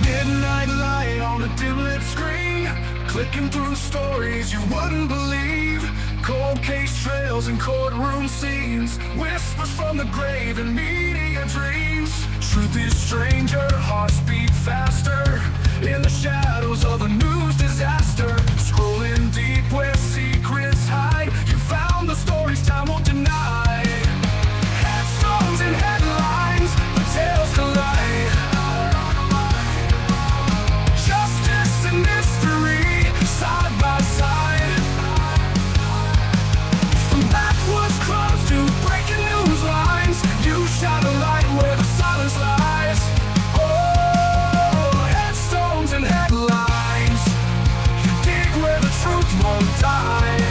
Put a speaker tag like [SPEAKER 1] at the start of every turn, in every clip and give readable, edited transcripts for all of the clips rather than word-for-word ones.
[SPEAKER 1] Midnight light on a dim-lit screen, clicking through stories you wouldn't believe. Cold case trails and courtroom scenes, whispers from the grave and media dreams. Truth is stranger, hearts beat faster, in the shadows of a news disaster. Scrolling deep where secrets hide, you found the stories time won't deny. Headstones and headlines, the tales collide. Justice and mystery, side by side. From backwoods clubs to breaking news lines, you shine a light where the silence lies. Oh, headstones and headlines, you dig where the truth won't die.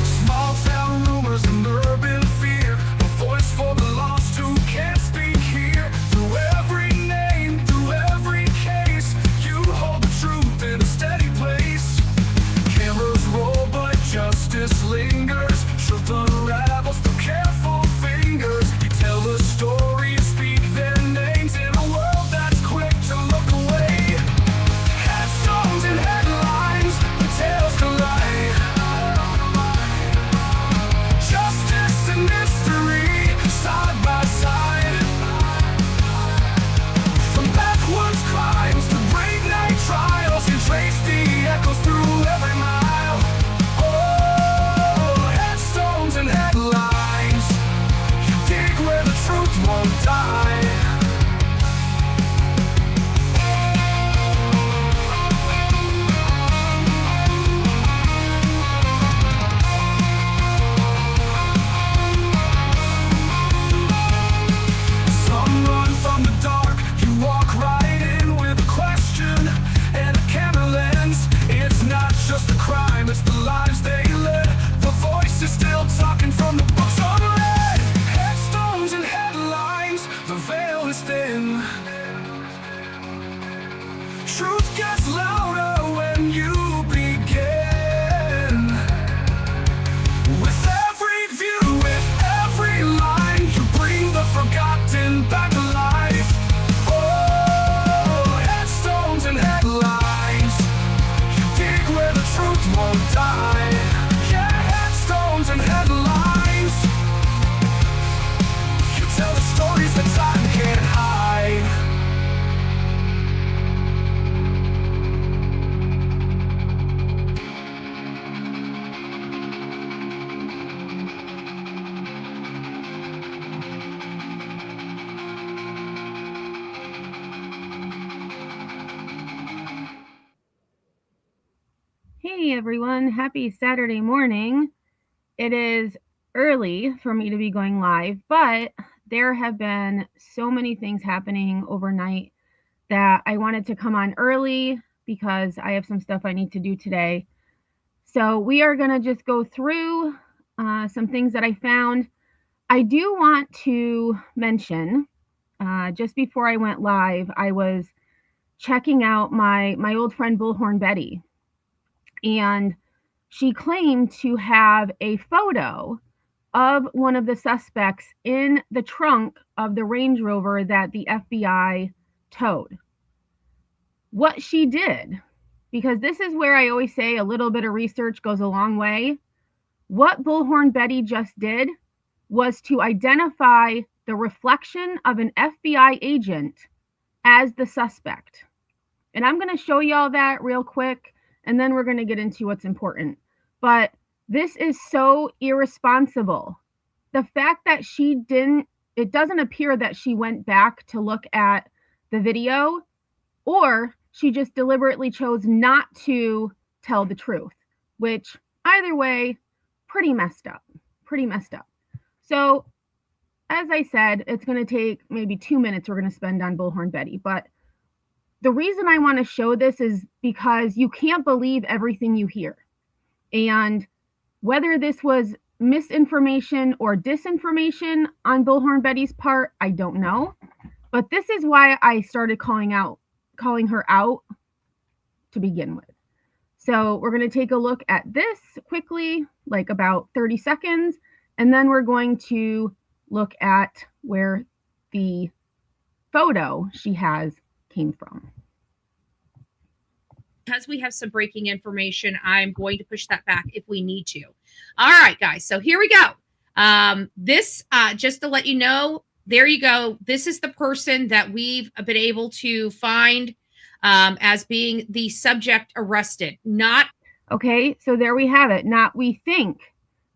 [SPEAKER 1] Small town rumors and urban fear, a voice for the lost who can't speak here. Through every name, through every case, you hold the truth in a steady place. Cameras roll but justice lingers, truth unravels through careful fingers. You tell the story, speak their names in a world that's quick to look away. Headstones and headlines, the tales collide. Justice and mystery, side by side. From backwoods crimes to great night trials, you trace the echoes through every mile. Oh, headstones and headlines, you dig where the truth won't die. Some run from the dark, you walk right in with a question and a camera lens. It's not just a crime, it's the lives they led. The voice is still talking from the books unread. Headstones and headlines, the veil is thin. Truth gets louder when you begin. With every view, with every line, you bring the forgotten back to life. Oh, headstones and headlines, you dig where the truth won't die. Yeah, headstones and headlines, you tell the stories that time can't hide.
[SPEAKER 2] Hey everyone, happy Saturday morning. It is early for me to be going live, but there have been so many things happening overnight that I wanted to come on early because I have some stuff I need to do today. So we are going to just go through some things that I found. I do want to mention, just before I went live, I was checking out my old friend Bullhorn Betty, and she claimed to have a photo of one of the suspects in the trunk of the Range Rover that the FBI towed. What she did, because this is where I always say a little bit of research goes a long way, what Bullhorn Betty just did was to identify the reflection of an FBI agent as the suspect. And I'm going to show y'all that real quick, and then we're going to get into what's important. But this is so irresponsible. The fact that she didn't, it doesn't appear that she went back to look at the video, or she just deliberately chose not to tell the truth, which either way, pretty messed up. So as I said, it's going to take maybe 2 minutes we're going to spend on Bullhorn Betty. But the reason I want to show this is because you can't believe everything you hear. And whether this was misinformation or disinformation on Bullhorn Betty's part, I don't know. But this is why I started calling her out to begin with. So we're going to take a look at this quickly, like about 30 seconds, And then we're going to look at where the photo she has came from.
[SPEAKER 3] Because we have some breaking information, I'm going to push that back if we need to. All right, guys. So here we go. This, just to let you know, there you go. This is the person that we've been able to find as being the subject arrested. Not
[SPEAKER 2] okay. So there we have it. Not we think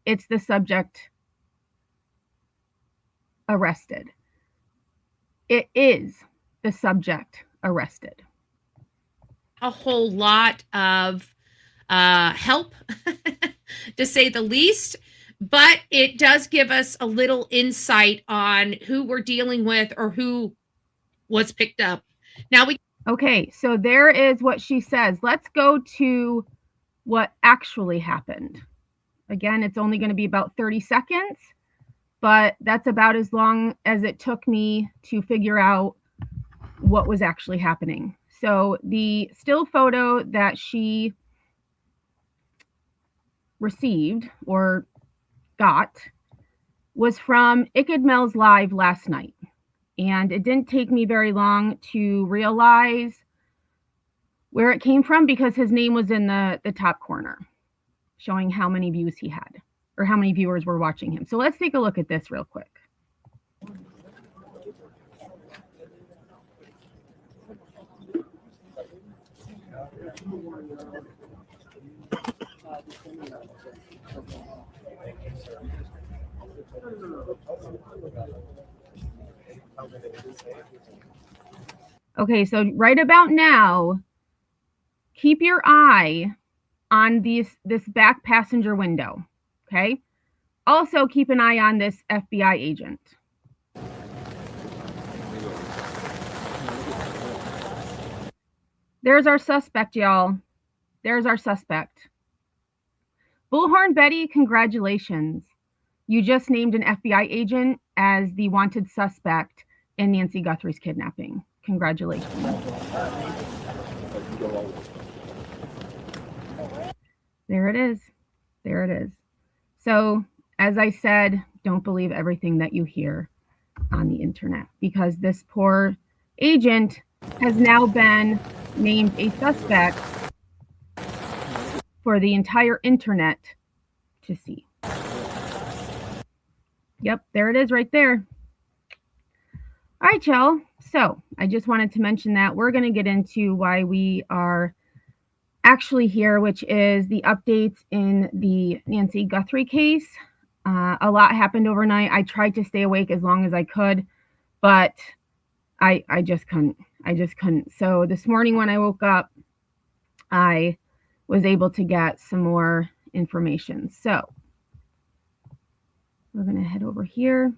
[SPEAKER 2] it's the subject arrested. It is the subject arrested.
[SPEAKER 3] a whole lot of help, to say the least, but it does give us a little insight on who we're dealing with or who was picked up. Now we
[SPEAKER 2] okay, so there is what she says. Let's go to what actually happened. Again, it's only going to be about 30 seconds, but that's about as long as it took me to figure out what was actually happening. So the still photo that she received or got was from Icked Mel's live last night. And it didn't take me very long to realize where it came from because his name was in the top corner, showing how many views he had or how many viewers were watching him. So let's take a look at this real quick. Okay, so right about now, keep your eye on this back passenger window, okay? Also keep an eye on this FBI agent. There's our suspect, y'all. There's our suspect. Bullhorn Betty, congratulations. You just named an FBI agent as the wanted suspect in Nancy Guthrie's kidnapping. Congratulations. There it is. There it is. So, as I said, don't believe everything that you hear on the internet because this poor agent has now been named a suspect for the entire internet to see. Yep, there it is right there. All right, y'all. So I just wanted to mention that we're going to get into why we are actually here, which is the updates in the Nancy Guthrie case. A lot happened overnight. I tried to stay awake as long as I could, but I just couldn't. I just couldn't. So this morning when I woke up, I was able to get some more information. So we're going to head over here.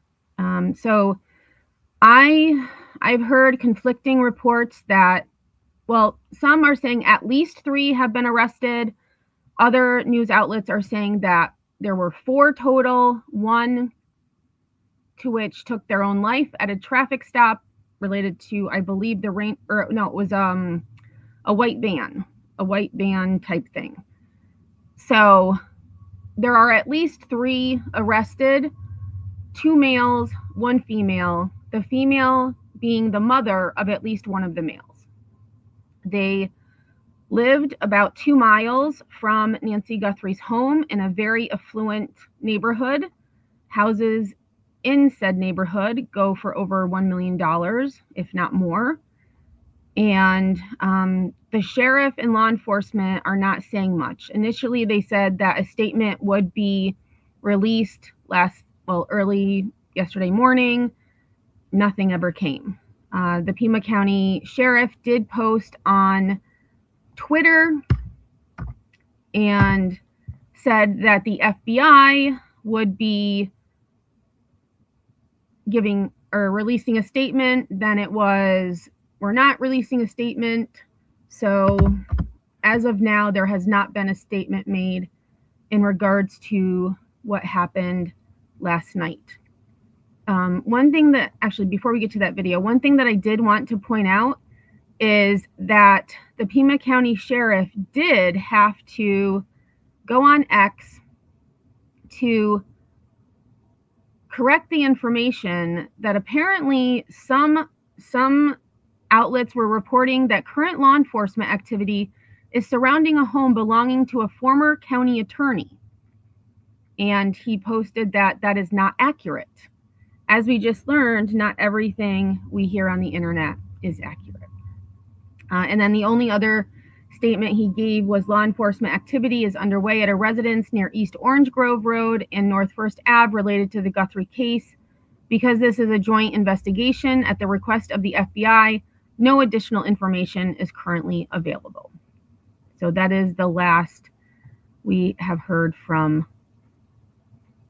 [SPEAKER 2] So I've heard conflicting reports that, well, some are saying at least 3 have been arrested. Other news outlets are saying that there were 4 total, 1 to which took their own life at a traffic stop related to, I believe, it was a white van type thing. So there are at least 3 arrested, 2 males, 1 female, the female being the mother of at least one of the males. They lived about 2 miles from Nancy Guthrie's home in a very affluent neighborhood. Houses in said neighborhood go for over $1 million, if not more. And the sheriff and law enforcement are not saying much. Initially, they said that a statement would be released early yesterday morning. Nothing ever came. The Pima County Sheriff did post on Twitter and said that the FBI would be giving or releasing a statement. Then it was, we're not releasing a statement. So as of now, there has not been a statement made in regards to what happened last night. One thing that, actually, before we get to that video, one thing that I did want to point out is that the Pima County Sheriff did have to go on X to correct the information that apparently some outlets were reporting that current law enforcement activity is surrounding a home belonging to a former county attorney. And he posted that that is not accurate. As we just learned, not everything we hear on the internet is accurate. And then the only other statement he gave was law enforcement activity is underway at a residence near East Orange Grove Road and North First Ave related to the Guthrie case. Because this is a joint investigation at the request of the FBI, no additional information is currently available. So that is the last we have heard from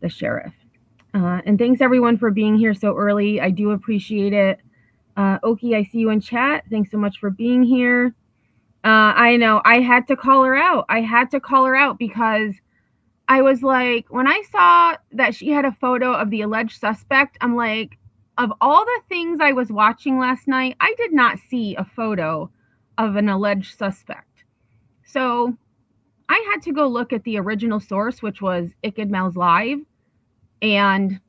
[SPEAKER 2] the sheriff. And thanks everyone for being here so early. I do appreciate it. Oki, I see you in chat. Thanks so much for being here. I know I had to call her out. I had to call her out because I was like, when I saw that she had a photo of the alleged suspect, I'm like, of all the things I was watching last night, I did not see a photo of an alleged suspect. So I had to go look at the original source, which was Icked Live, and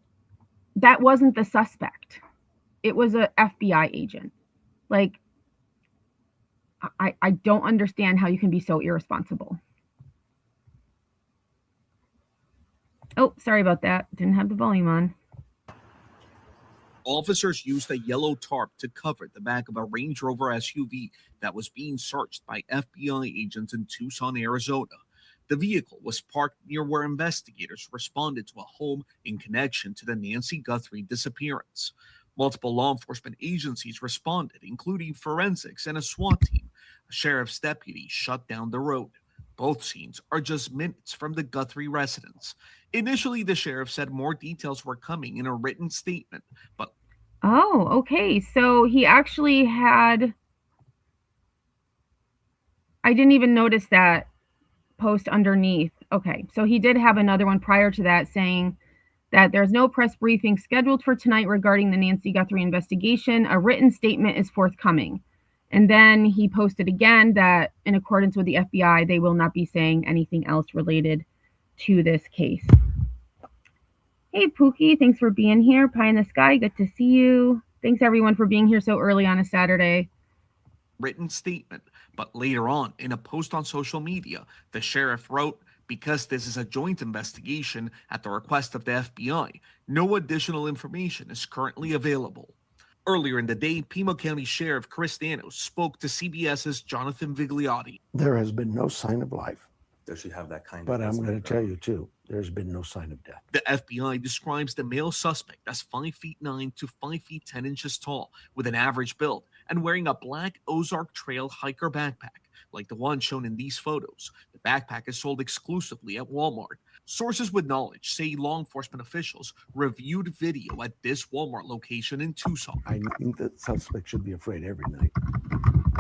[SPEAKER 2] that wasn't the suspect. It was a FBI agent. Like, I don't understand how you can be so irresponsible. Oh, sorry about that. Didn't have the volume on.
[SPEAKER 4] Officers used a yellow tarp to cover the back of a Range Rover SUV that was being searched by FBI agents in Tucson, Arizona. The vehicle was parked near where investigators responded to a home in connection to the Nancy Guthrie disappearance. Multiple law enforcement agencies responded, including forensics and a SWAT team. A sheriff's deputy shut down the road. Both scenes are just minutes from the Guthrie residence. Initially, the sheriff said more details were coming in a written statement, but...
[SPEAKER 2] Oh, okay. So he actually had... I didn't even notice that post underneath. Okay, so he did have another one prior to that saying that there's no press briefing scheduled for tonight regarding the Nancy Guthrie investigation. A written statement is forthcoming. And then he posted again that in accordance with the FBI, they will not be saying anything else related to this case. Hey, Pookie, thanks for being here. Pie in the sky, good to see you. Thanks, everyone, for being here so early on a Saturday.
[SPEAKER 4] Written statement, but later on, in a post on social media, the sheriff wrote, because this is a joint investigation at the request of the FBI, no additional information is currently available. Earlier in the day, Pima County Sheriff Chris Danos spoke to CBS's Jonathan Vigliotti.
[SPEAKER 5] There has been no sign of life.
[SPEAKER 6] Does she have that kind
[SPEAKER 5] But
[SPEAKER 6] of...
[SPEAKER 5] I'm going to tell you, too, there's been no sign of death.
[SPEAKER 4] The FBI describes the male suspect as 5'9" to 5'10" tall, with an average build, and wearing a black Ozark Trail hiker backpack, like the one shown in these photos. The backpack is sold exclusively at Walmart. Sources with knowledge say law enforcement officials reviewed video at this Walmart location in Tucson.
[SPEAKER 5] I think that suspect should be afraid every night.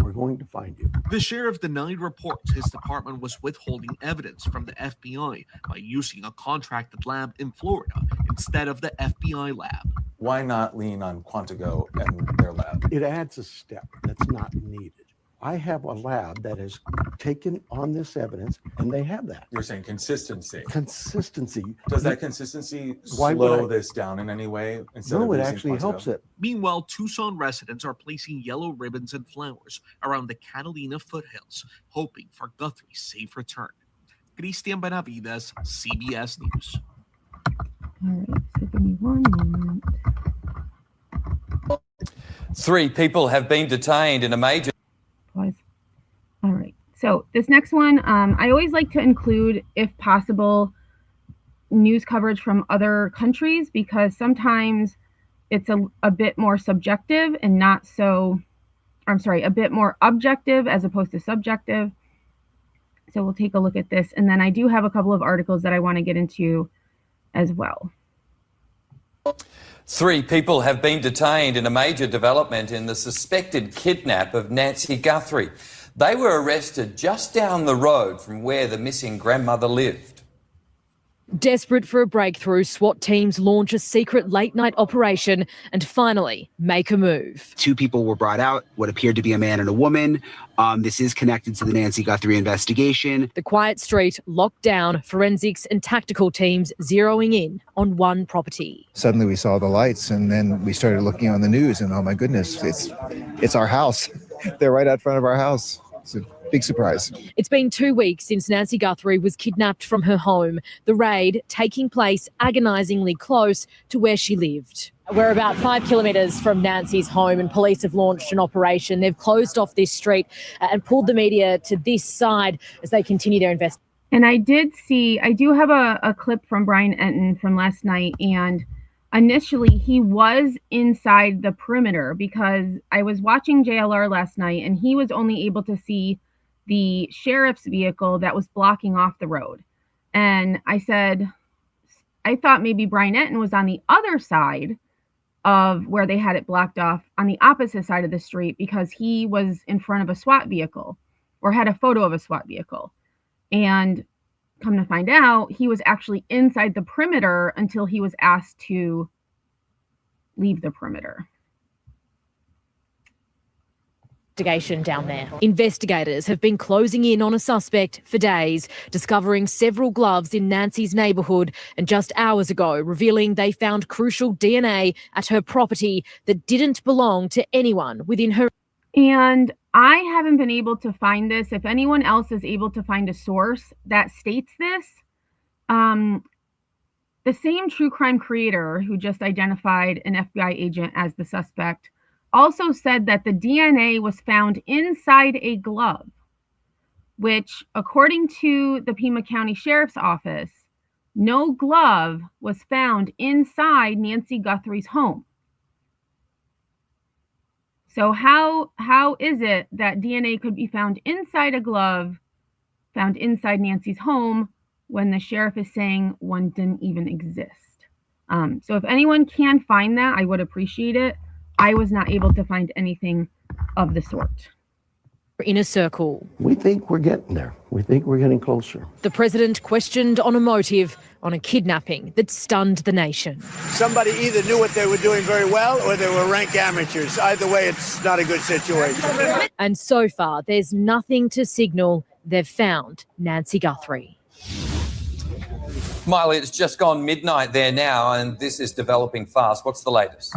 [SPEAKER 5] We're going to find you.
[SPEAKER 4] The sheriff denied reports his department was withholding evidence from the FBI by using a contracted lab in Florida instead of the FBI lab.
[SPEAKER 6] Why not lean on Quantico and their lab?
[SPEAKER 5] It adds a step that's not needed. I have a lab that has taken on this evidence, and they have that.
[SPEAKER 6] You're saying consistency.
[SPEAKER 5] Consistency.
[SPEAKER 6] Does that consistency
[SPEAKER 5] Why would
[SPEAKER 6] slow
[SPEAKER 5] I-
[SPEAKER 6] this down in any way? Instead
[SPEAKER 5] No,
[SPEAKER 6] of
[SPEAKER 5] it
[SPEAKER 6] using
[SPEAKER 5] actually
[SPEAKER 6] Quantico?
[SPEAKER 5] helps it.
[SPEAKER 4] Meanwhile, Tucson residents are placing yellow ribbons and flowers around the Catalina foothills, hoping for Guthrie's safe return. Cristian Benavides, CBS News.
[SPEAKER 2] All right, so give me one moment.
[SPEAKER 7] 3 people have been detained in a major...
[SPEAKER 2] Pause. All right, so this next one, I always like to include, if possible, news coverage from other countries, because sometimes it's a bit more subjective and not so, I'm sorry, a bit more objective as opposed to subjective. So we'll take a look at this. And then I do have a couple of articles that I want to get into as well.
[SPEAKER 7] 3 people have been detained in a major development in the suspected kidnap of Nancy Guthrie. They were arrested just down the road from where the missing grandmother lived.
[SPEAKER 8] Desperate for a breakthrough, SWAT teams launch a secret late-night operation and finally make a move.
[SPEAKER 9] 2 people were brought out, what appeared to be a man and a woman. This is connected to the Nancy Guthrie investigation.
[SPEAKER 8] The quiet street locked down, forensics and tactical teams zeroing in on one property.
[SPEAKER 10] Suddenly we saw the lights, and then we started looking on the news, and oh my goodness, it's our house. They're right out front of our house. It's a big surprise.
[SPEAKER 8] It's been 2 weeks since Nancy Guthrie was kidnapped from her home, the raid taking place agonisingly close to where she lived. We're about 5 kilometres from Nancy's home and police have launched an operation. They've closed off this street and pulled the media to this side as they continue their investigation.
[SPEAKER 2] And I do have a clip from Brian Enton from last night, and initially he was inside the perimeter because I was watching JLR last night and he was only able to see the sheriff's vehicle that was blocking off the road. And I said, I thought maybe Brian Enton was on the other side of where they had it blocked off on the opposite side of the street because he was in front of a SWAT vehicle or had a photo of a SWAT vehicle. And come to find out, he was actually inside the perimeter until he was asked to leave the perimeter.
[SPEAKER 8] Down there. Investigators have been closing in on a suspect for days, discovering several gloves in Nancy's neighbourhood and just hours ago revealing they found crucial DNA at her property that didn't belong to anyone within her.
[SPEAKER 2] And I haven't been able to find this. If anyone else is able to find a source that states this, the same true crime creator who just identified an FBI agent as the suspect also said that the DNA was found inside a glove, which, according to the Pima County Sheriff's Office, no glove was found inside Nancy Guthrie's home. So how is it that DNA could be found inside a glove, found inside Nancy's home, when the sheriff is saying one didn't even exist? So if anyone can find that, I would appreciate it. I was not able to find anything of the sort.
[SPEAKER 8] In a circle.
[SPEAKER 5] We think we're getting there. We think we're getting closer.
[SPEAKER 8] The president questioned on a motive on a kidnapping that stunned the nation.
[SPEAKER 11] Somebody either knew what they were doing very well or they were rank amateurs. Either way, it's not a good situation.
[SPEAKER 8] And so far, there's nothing to signal they've found Nancy Guthrie.
[SPEAKER 7] Miley, it's just gone midnight there now, and this is developing fast. What's the latest?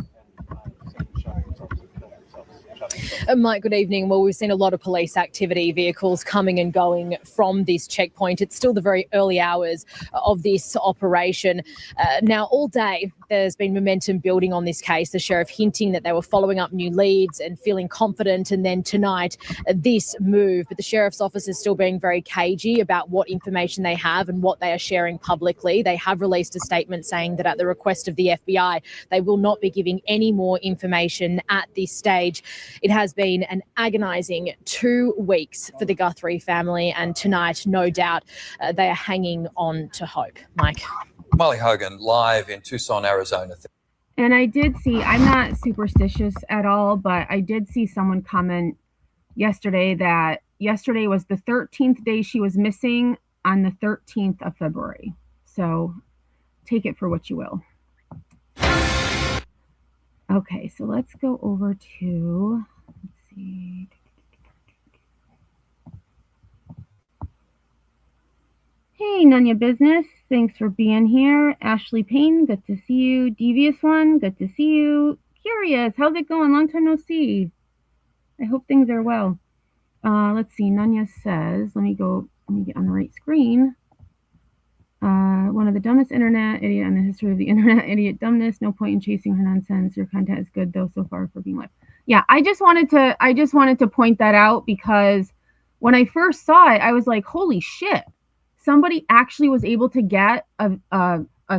[SPEAKER 8] Mike, good evening. Well, we've seen a lot of police activity, vehicles coming and going from this checkpoint. It's still the very early hours of this operation. Now, all day, there's been momentum building on this case, the sheriff hinting that they were following up new leads and feeling confident. And then tonight, this move. But the sheriff's office is still being very cagey about what information they have and what they are sharing publicly. They have released a statement saying that at the request of the FBI, they will not be giving any more information at this stage. It has been an agonising 2 weeks for the Guthrie family, and tonight, no doubt, they are hanging on to hope. Mike.
[SPEAKER 7] Molly Hogan, live in Tucson, Arizona.
[SPEAKER 2] And I did see, I'm not superstitious at all, but I did see someone comment yesterday that yesterday was the 13th day she was missing on the 13th of February. So take it for what you will. Okay, so let's go over to, let's see. Hey, Nunya Business. Thanks for being here. Ashley Payne, good to see you. Devious One, good to see you. Curious, how's it going? Long time no see. I hope things are well. Let's see. Nunya says, let me get on the right screen. One of the dumbest internet idiot in the history of the internet idiot dumbness. No point in chasing her nonsense. Your content is good though so far for being live. Yeah, I just wanted to point that out because when I first saw it, I was like, holy shit. Somebody actually was able to get a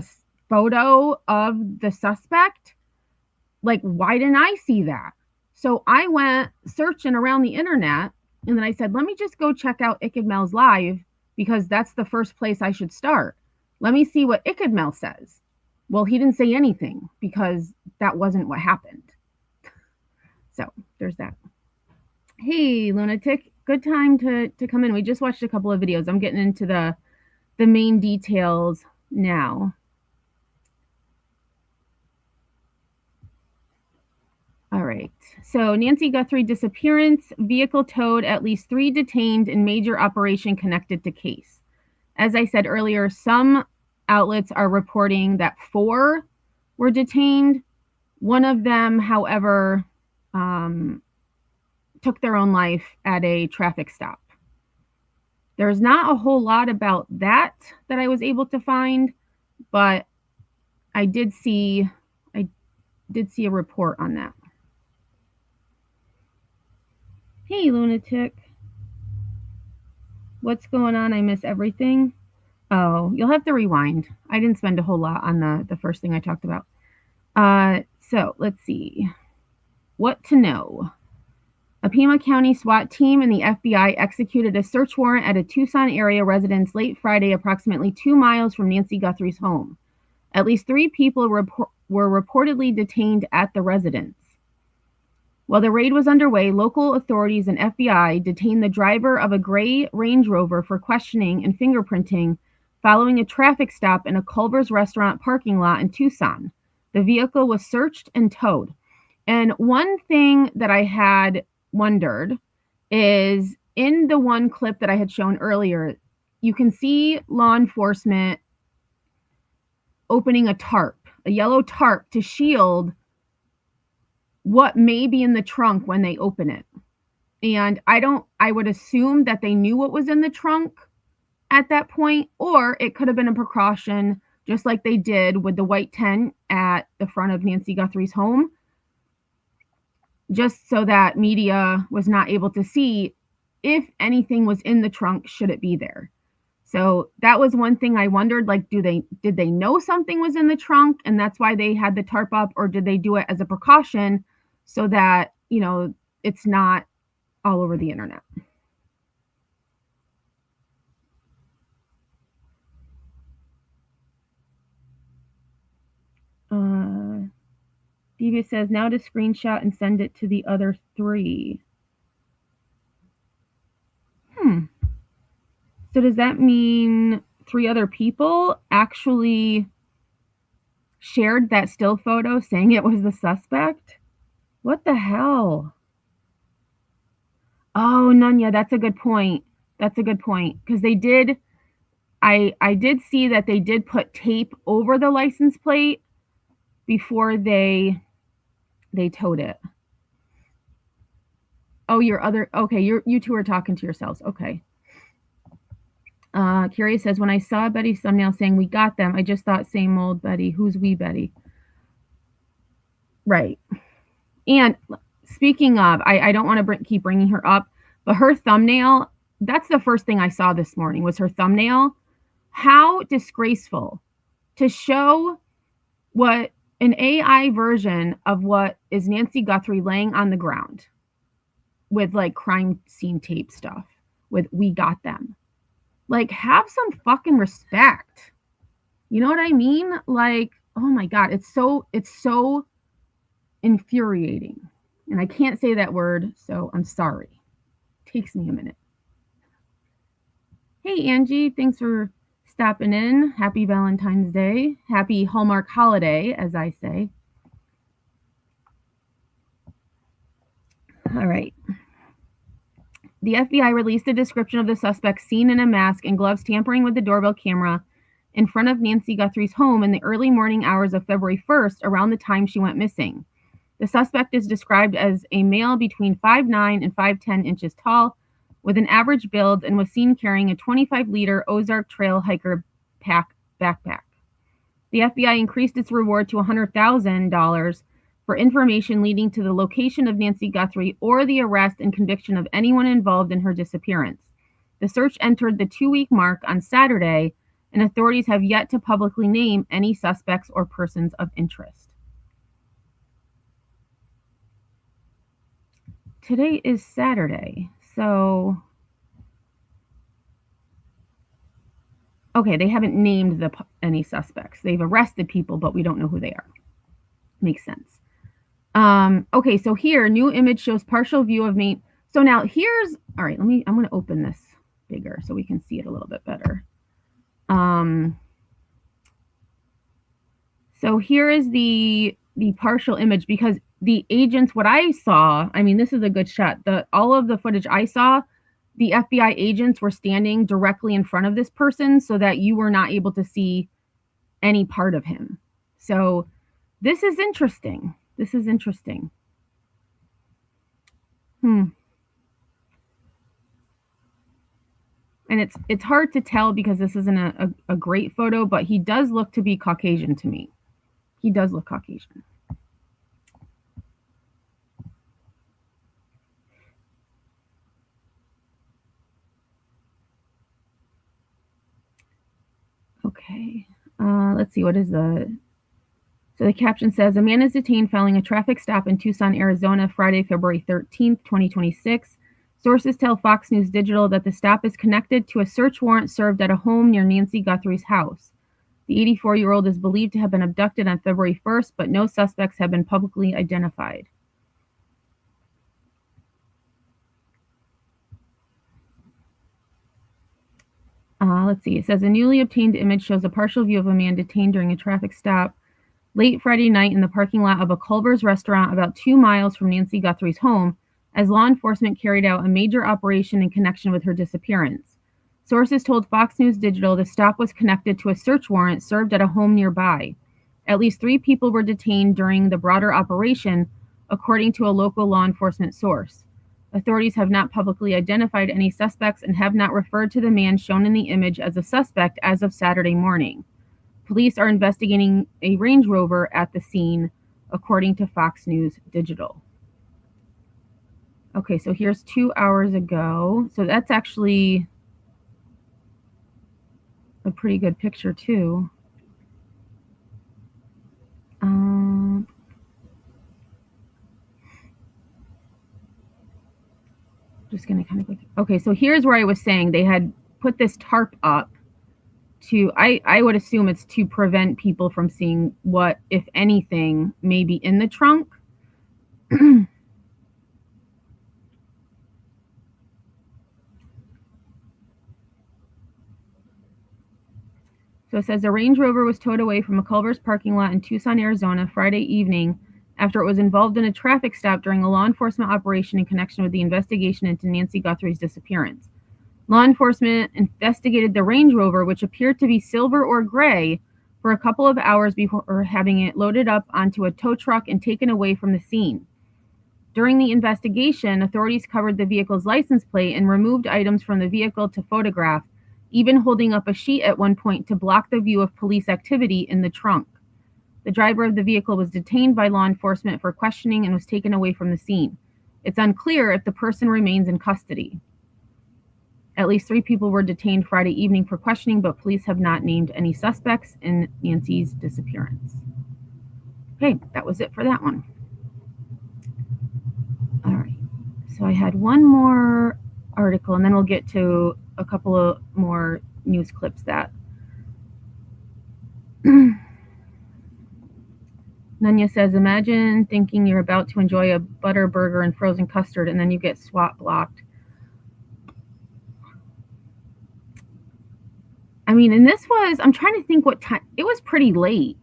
[SPEAKER 2] photo of the suspect. Like, why didn't I see that? So I went searching around the internet, and then I said, let me just go check out Ikadmel's live because that's the first place I should start. Let me see what Ikadmel says. Well, he didn't say anything because that wasn't what happened. So there's that. Hey, Lunatic, good time to come in. We just watched a couple of videos. I'm getting into the main details now. All right. So Nancy Guthrie disappearance, vehicle towed, at least 3 detained in major operation connected to case. As I said earlier, some outlets are reporting that 4 were detained. One of them, however, took their own life at a traffic stop. There's not a whole lot about that I was able to find, but I did see a report on that. Hey, lunatic. What's going on? I miss everything. Oh, you'll have to rewind. I didn't spend a whole lot on the first thing I talked about. So let's see. What to know. A Pima County SWAT team and the FBI executed a search warrant at a Tucson area residence late Friday, approximately 2 miles from Nancy Guthrie's home. At least 3 people were reportedly detained at the residence. While the raid was underway, local authorities and FBI detained the driver of a gray Range Rover for questioning and fingerprinting following a traffic stop in a Culver's restaurant parking lot in Tucson. The vehicle was searched and towed. And one thing that I had wondered is, in the one clip that I had shown earlier, you can see law enforcement opening a tarp, a yellow tarp, to shield what may be in the trunk when they open it. And I would assume that they knew what was in the trunk at that point, or it could have been a precaution, just like they did with the white tent at the front of Nancy Guthrie's home, just so that media was not able to see if anything was in the trunk, should it be there. So that was one thing I wondered, like, did they know something was in the trunk and that's why they had the tarp up, or did they do it as a precaution so that, it's not all over the internet? Divya says, now to screenshot and send it to the other 3. So does that mean 3 other people actually shared that still photo saying it was the suspect? What the hell? Oh, Nunya, that's a good point. Because they did, I did see that they did put tape over the license plate before they towed it. Oh, you 2 are talking to yourselves. Okay. Curious says, when I saw Betty's thumbnail saying we got them, I just thought, same old Betty. Who's we Betty? Right. And speaking of, I don't want to keep bringing her up, but her thumbnail, that's the first thing I saw this morning, was her thumbnail. How disgraceful to show what an AI version of what is Nancy Guthrie laying on the ground with like crime scene tape stuff with we got them. Like, have some fucking respect. You know what I mean? Like, oh my God, it's so infuriating. And I can't say that word, so I'm sorry. It takes me a minute. Hey, Angie, thanks for stopping in. Happy Valentine's Day. Happy Hallmark holiday, as I say. All right. The FBI released a description of the suspect seen in a mask and gloves tampering with the doorbell camera in front of Nancy Guthrie's home in the early morning hours of February 1st, around the time she went missing. The suspect is described as a male between 5'9" and 5'10" inches tall, with an average build, and was seen carrying a 25-liter Ozark Trail hiker backpack. The FBI increased its reward to $100,000 for information leading to the location of Nancy Guthrie or the arrest and conviction of anyone involved in her disappearance. The search entered the 2-week mark on Saturday, and authorities have yet to publicly name any suspects or persons of interest. Today is Saturday, so okay, they haven't named any suspects. They've arrested people, but we don't know who they are. Makes sense. Okay, so here, new image shows partial view of me. So now here's, all right, I'm going to open this bigger so we can see it a little bit better. So here is the partial image, because the agents, what I saw, I mean, this is a good shot. All of the footage I saw, the FBI agents were standing directly in front of this person so that you were not able to see any part of him. So this is interesting. This is interesting. And it's hard to tell because this isn't a great photo, but he does look to be Caucasian to me. He does look Caucasian. Okay, let's see, what is so the caption says, a man is detained following a traffic stop in Tucson, Arizona, Friday, February 13th, 2026. Sources tell Fox News Digital that the stop is connected to a search warrant served at a home near Nancy Guthrie's house. The 84-year-old is believed to have been abducted on February 1st, but no suspects have been publicly identified. Let's see. It says a newly obtained image shows a partial view of a man detained during a traffic stop late Friday night in the parking lot of a Culver's restaurant about 2 miles from Nancy Guthrie's home, as law enforcement carried out a major operation in connection with her disappearance. Sources told Fox News Digital the stop was connected to a search warrant served at a home nearby. At least 3 people were detained during the broader operation, according to a local law enforcement source. Authorities have not publicly identified any suspects and have not referred to the man shown in the image as a suspect as of Saturday morning. Police are investigating a Range Rover at the scene, according to Fox News Digital. Okay, so here's 2 hours ago. So that's actually a pretty good picture too. Just gonna kind of look. Okay, so here's where I was saying they had put this tarp up to, I would assume it's to prevent people from seeing what, if anything, may be in the trunk. So it says a Range Rover was towed away from a Culver's parking lot in Tucson, Arizona, Friday evening after it was involved in a traffic stop during a law enforcement operation in connection with the investigation into Nancy Guthrie's disappearance. Law enforcement investigated the Range Rover, which appeared to be silver or gray, for a couple of hours before having it loaded up onto a tow truck and taken away from the scene. During the investigation, authorities covered the vehicle's license plate and removed items from the vehicle to photograph, even holding up a sheet at one point to block the view of police activity in the trunk. The driver of the vehicle was detained by law enforcement for questioning and was taken away from the scene. It's unclear if the person remains in custody. At least 3 people were detained Friday evening for questioning, but police have not named any suspects in Nancy's disappearance. Okay, that was it for that one. All right, so I had one more article, and then we'll get to a couple of more news clips that Nanya says, imagine thinking you're about to enjoy a butter burger and frozen custard, and then you get SWAT blocked. I mean, and this was, I'm trying to think what time, it was pretty late.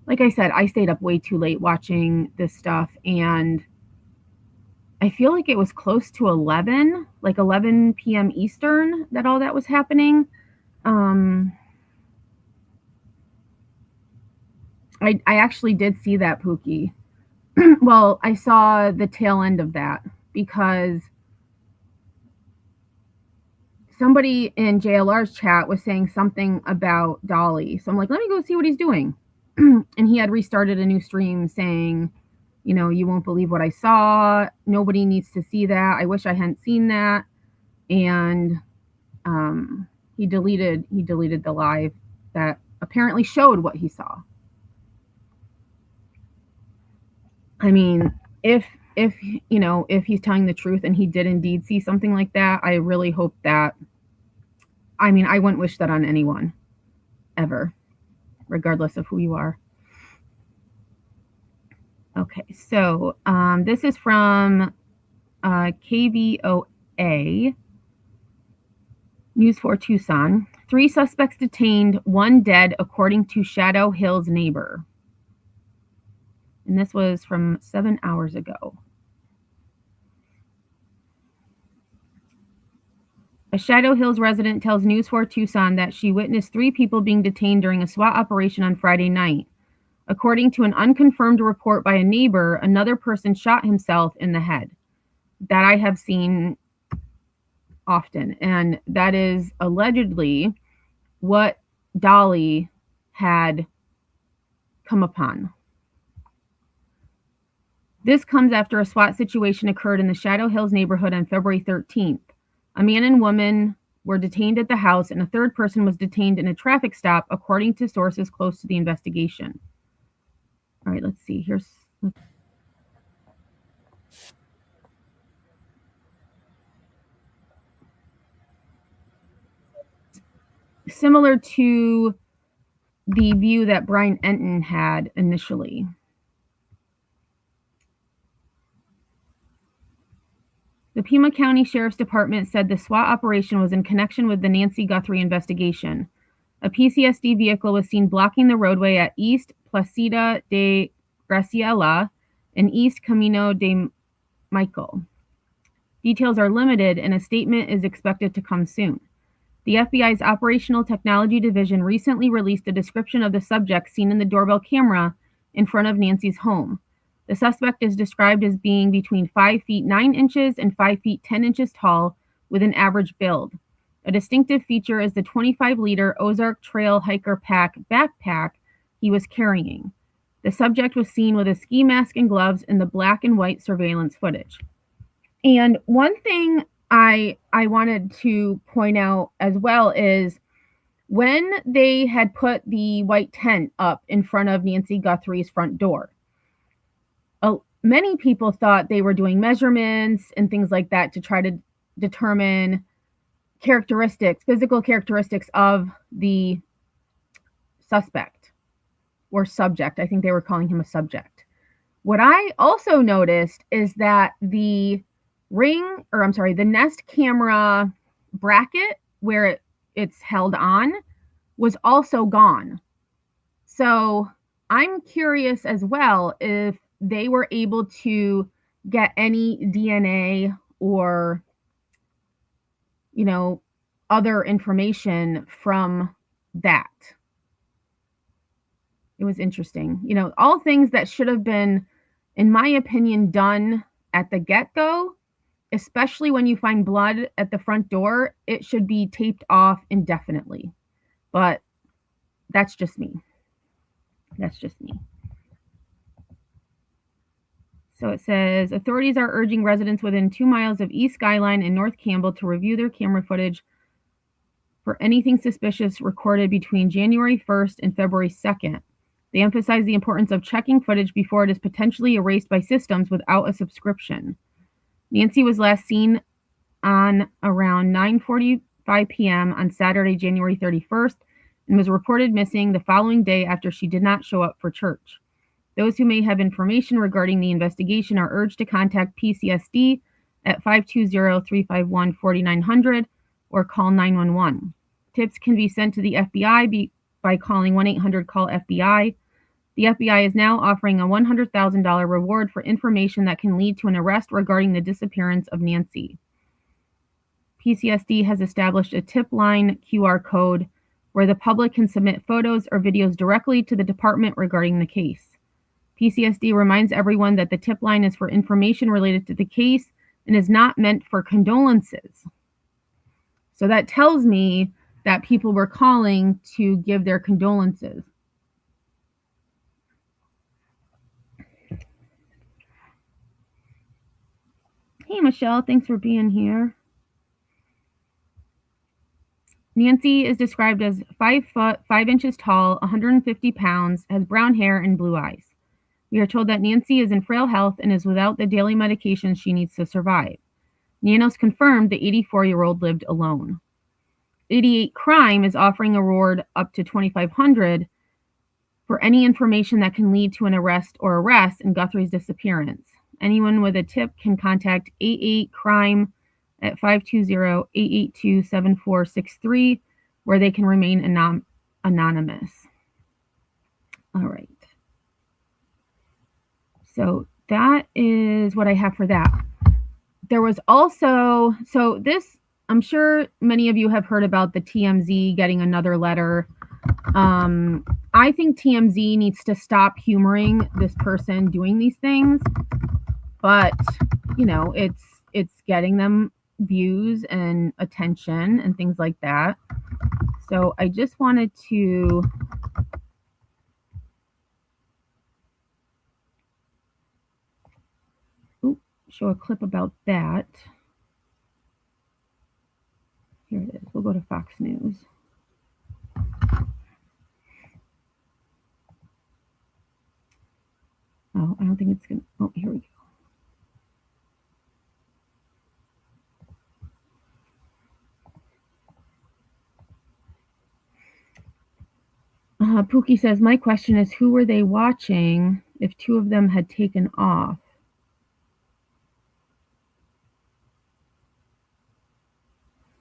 [SPEAKER 2] Like I said, I stayed up way too late watching this stuff, and I feel like it was close to 11, like 11 p.m. Eastern, that all that was happening. I actually did see that, Pookie. Well, I saw the tail end of that because somebody in JLR's chat was saying something about Dolly. So I'm like, let me go see what he's doing. And he had restarted a new stream saying, you know, you won't believe what I saw. Nobody needs to see that. I wish I hadn't seen that. And he deleted the live that apparently showed what he saw. I mean, if you know, if he's telling the truth and he did indeed see something like that, I really hope that, I mean, I wouldn't wish that on anyone ever, regardless of who you are. Okay, so this is from KVOA, News 4 Tucson. 3 suspects detained, 1 dead, according to Shadow Hill's neighbor. And this was from 7 hours ago. A Shadow Hills resident tells News 4 Tucson that she witnessed 3 people being detained during a SWAT operation on Friday night. According to an unconfirmed report by a neighbor, another person shot himself in the head. That I have seen often, and that is allegedly what Dolly had come upon. This comes after a SWAT situation occurred in the Shadow Hills neighborhood on February 13th. A man and woman were detained at the house, and a third person was detained in a traffic stop, according to sources close to the investigation. All right, let's see. Here's similar to the view that Brian Enton had initially. The Pima County Sheriff's Department said the SWAT operation was in connection with the Nancy Guthrie investigation. A PCSD vehicle was seen blocking the roadway at East Placida de Graciela and East Camino de Michael. Details are limited, and a statement is expected to come soon. The FBI's Operational Technology Division recently released a description of the subject seen in the doorbell camera in front of Nancy's home. The suspect is described as being between 5 feet 9 inches and 5 feet 10 inches tall, with an average build. A distinctive feature is the 25-liter Ozark Trail Hiker Pack backpack he was carrying. The subject was seen with a ski mask and gloves in the black and white surveillance footage. And one thing I wanted to point out as well is when they had put the white tent up in front of Nancy Guthrie's front door, many people thought they were doing measurements and things like that to try to determine physical characteristics of the suspect or subject. I think they were calling him a subject. What I also noticed is that the Nest camera bracket where it's held on was also gone. So I'm curious as well if they were able to get any DNA or, other information from that. It was interesting. All things that should have been, in my opinion, done at the get-go, especially when you find blood at the front door, it should be taped off indefinitely. But that's just me. So it says, authorities are urging residents within 2 miles of East Skyline and North Campbell to review their camera footage for anything suspicious recorded between January 1st and February 2nd. They emphasize the importance of checking footage before it is potentially erased by systems without a subscription. Nancy was last seen on around 9:45 p.m. on Saturday, January 31st, and was reported missing the following day after she did not show up for church. Those who may have information regarding the investigation are urged to contact PCSD at 520-351-4900 or call 911. Tips can be sent to the FBI by calling 1-800-CALL-FBI. The FBI is now offering a $100,000 reward for information that can lead to an arrest regarding the disappearance of Nancy. PCSD has established a tip line QR code where the public can submit photos or videos directly to the department regarding the case. PCSD reminds everyone that the tip line is for information related to the case and is not meant for condolences. So that tells me that people were calling to give their condolences. Hey, Michelle, thanks for being here. Nancy is described as 5 foot, 5 inches tall, 150 pounds, has brown hair and blue eyes. We are told that Nancy is in frail health and is without the daily medications she needs to survive. Nanos confirmed the 84-year-old lived alone. 88 Crime is offering a reward up to $2,500 for any information that can lead to an arrest or arrest in Guthrie's disappearance. Anyone with a tip can contact 88 Crime at 520-882-7463 where they can remain anonymous. All right. So that is what I have for that. There was also, so this, I'm sure many of you have heard about the TMZ getting another letter. I think TMZ needs to stop humoring this person doing these things, but you know, it's getting them views and attention and things like that. So I just wanted to show a clip about that. Here it is. We'll go to Fox News. Oh, I don't think it's going to. Oh, here we go. Pookie says, my question is, who were they watching if two of them had taken off?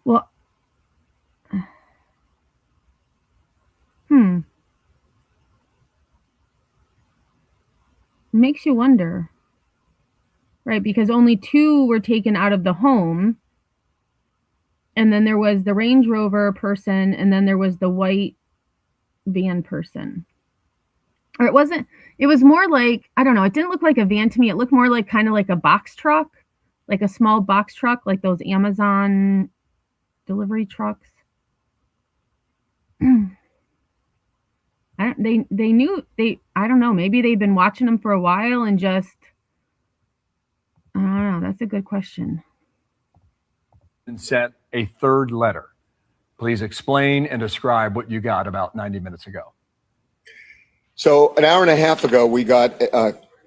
[SPEAKER 2] Well, makes you wonder, right? Because only two were taken out of the home. And then there was the Range Rover person, and then there was the white van person. Or it wasn't, it was more like, I don't know, it didn't look like a van to me. It looked more like kind of like a box truck, like a small box truck, like those Amazon delivery trucks. I don't know, maybe they've been watching them for a while and just, I don't know. That's a good question.
[SPEAKER 12] And sent a third letter. Please explain and describe what you got about 90 minutes ago.
[SPEAKER 13] So an hour and a half ago, we got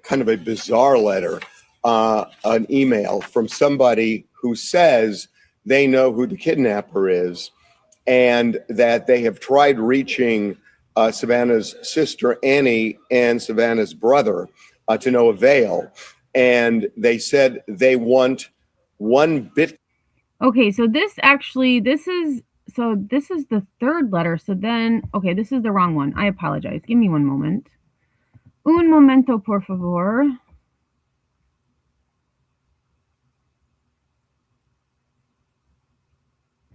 [SPEAKER 13] kind of a bizarre letter, an email from somebody who says they know who the kidnapper is and that they have tried reaching Savannah's sister, Annie, and Savannah's brother to no avail. And they said they want one bit.
[SPEAKER 2] Okay, so this is the third letter. So then, okay, this is the wrong one. I apologize. Give me one moment. Un momento, por favor.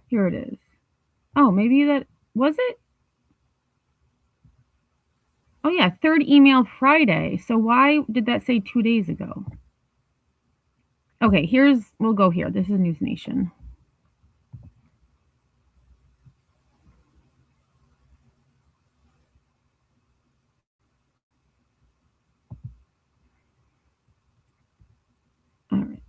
[SPEAKER 2] Here it is. Oh, maybe that was it. Oh yeah, third email Friday. So why did that say 2 days ago? Okay, we'll go here. This is News Nation. All right.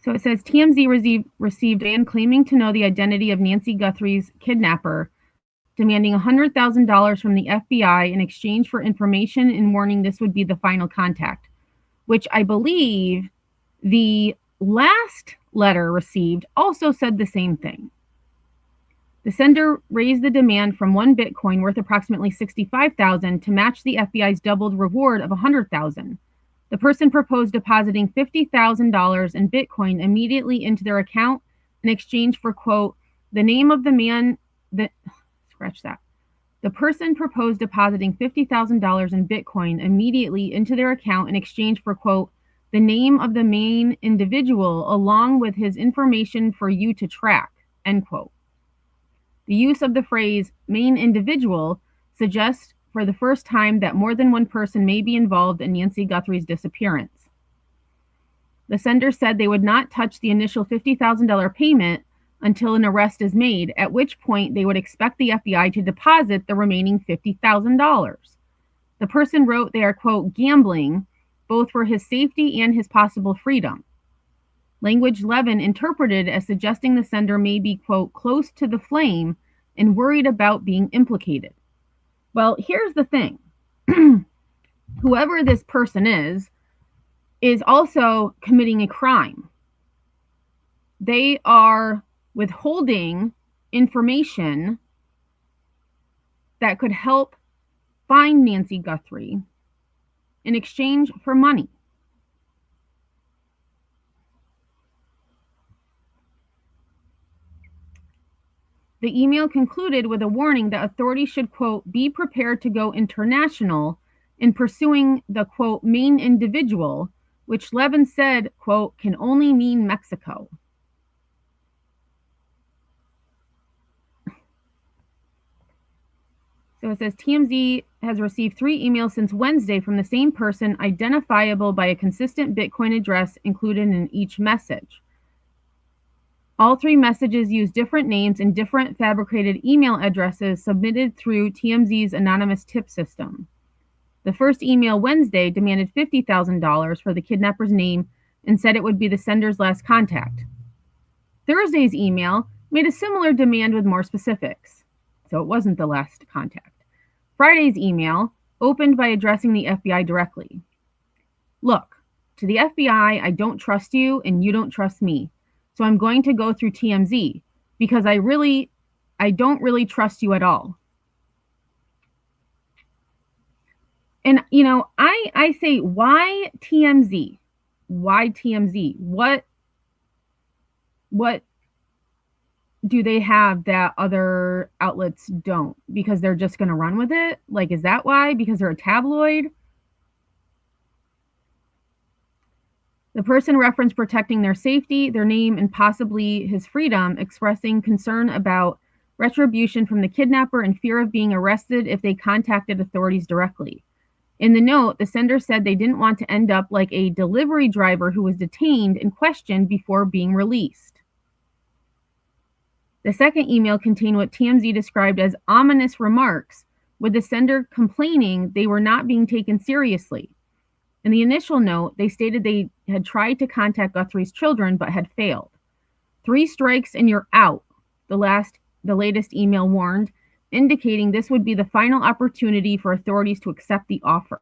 [SPEAKER 2] So it says TMZ received a man claiming to know the identity of Nancy Guthrie's kidnapper, demanding $100,000 from the FBI in exchange for information and warning this would be the final contact, which I believe the last letter received also said the same thing. The sender raised the demand from one Bitcoin worth approximately $65,000 to match the FBI's doubled reward of $100,000. The person proposed depositing $50,000 in Bitcoin immediately into their account in exchange for, quote, the name of the man that, scratch that. The person proposed depositing $50,000 in Bitcoin immediately into their account in exchange for, quote, the name of the main individual along with his information for you to track, end quote. The use of the phrase main individual suggests for the first time that more than one person may be involved in Nancy Guthrie's disappearance. The sender said they would not touch the initial $50,000 payment until an arrest is made, at which point they would expect the FBI to deposit the remaining $50,000. The person wrote they are, quote, gambling, both for his safety and his possible freedom. Language Levin interpreted as suggesting the sender may be, quote, close to the flame and worried about being implicated. Well, here's the thing. Whoever this person is also committing a crime. They are withholding information that could help find Nancy Guthrie in exchange for money. The email concluded with a warning that authorities should, quote, be prepared to go international in pursuing the, quote, main individual, which Levin said, quote, can only mean Mexico. So it says TMZ has received 3 emails since Wednesday from the same person, identifiable by a consistent Bitcoin address included in each message. All 3 messages use different names and different fabricated email addresses submitted through TMZ's anonymous tip system. The first email Wednesday demanded $50,000 for the kidnapper's name and said it would be the sender's last contact. Thursday's email made a similar demand with more specifics, so it wasn't the last contact. Friday's email opened by addressing the FBI directly. Look, to the FBI, I don't trust you and you don't trust me. So I'm going to go through TMZ because I don't really trust you at all. And, you know, I say, why TMZ? Why TMZ? What do they have that other outlets don't? Because they're just going to run with it? Like, is that why? Because they're a tabloid? The person referenced protecting their safety, their name, and possibly his freedom, expressing concern about retribution from the kidnapper and fear of being arrested if they contacted authorities directly. In the note, the sender said they didn't want to end up like a delivery driver who was detained and questioned before being released. The second email contained what TMZ described as ominous remarks, with the sender complaining they were not being taken seriously. In the initial note, they stated they had tried to contact Guthrie's children but had failed. 3 strikes and you're out, the latest email warned, indicating this would be the final opportunity for authorities to accept the offer.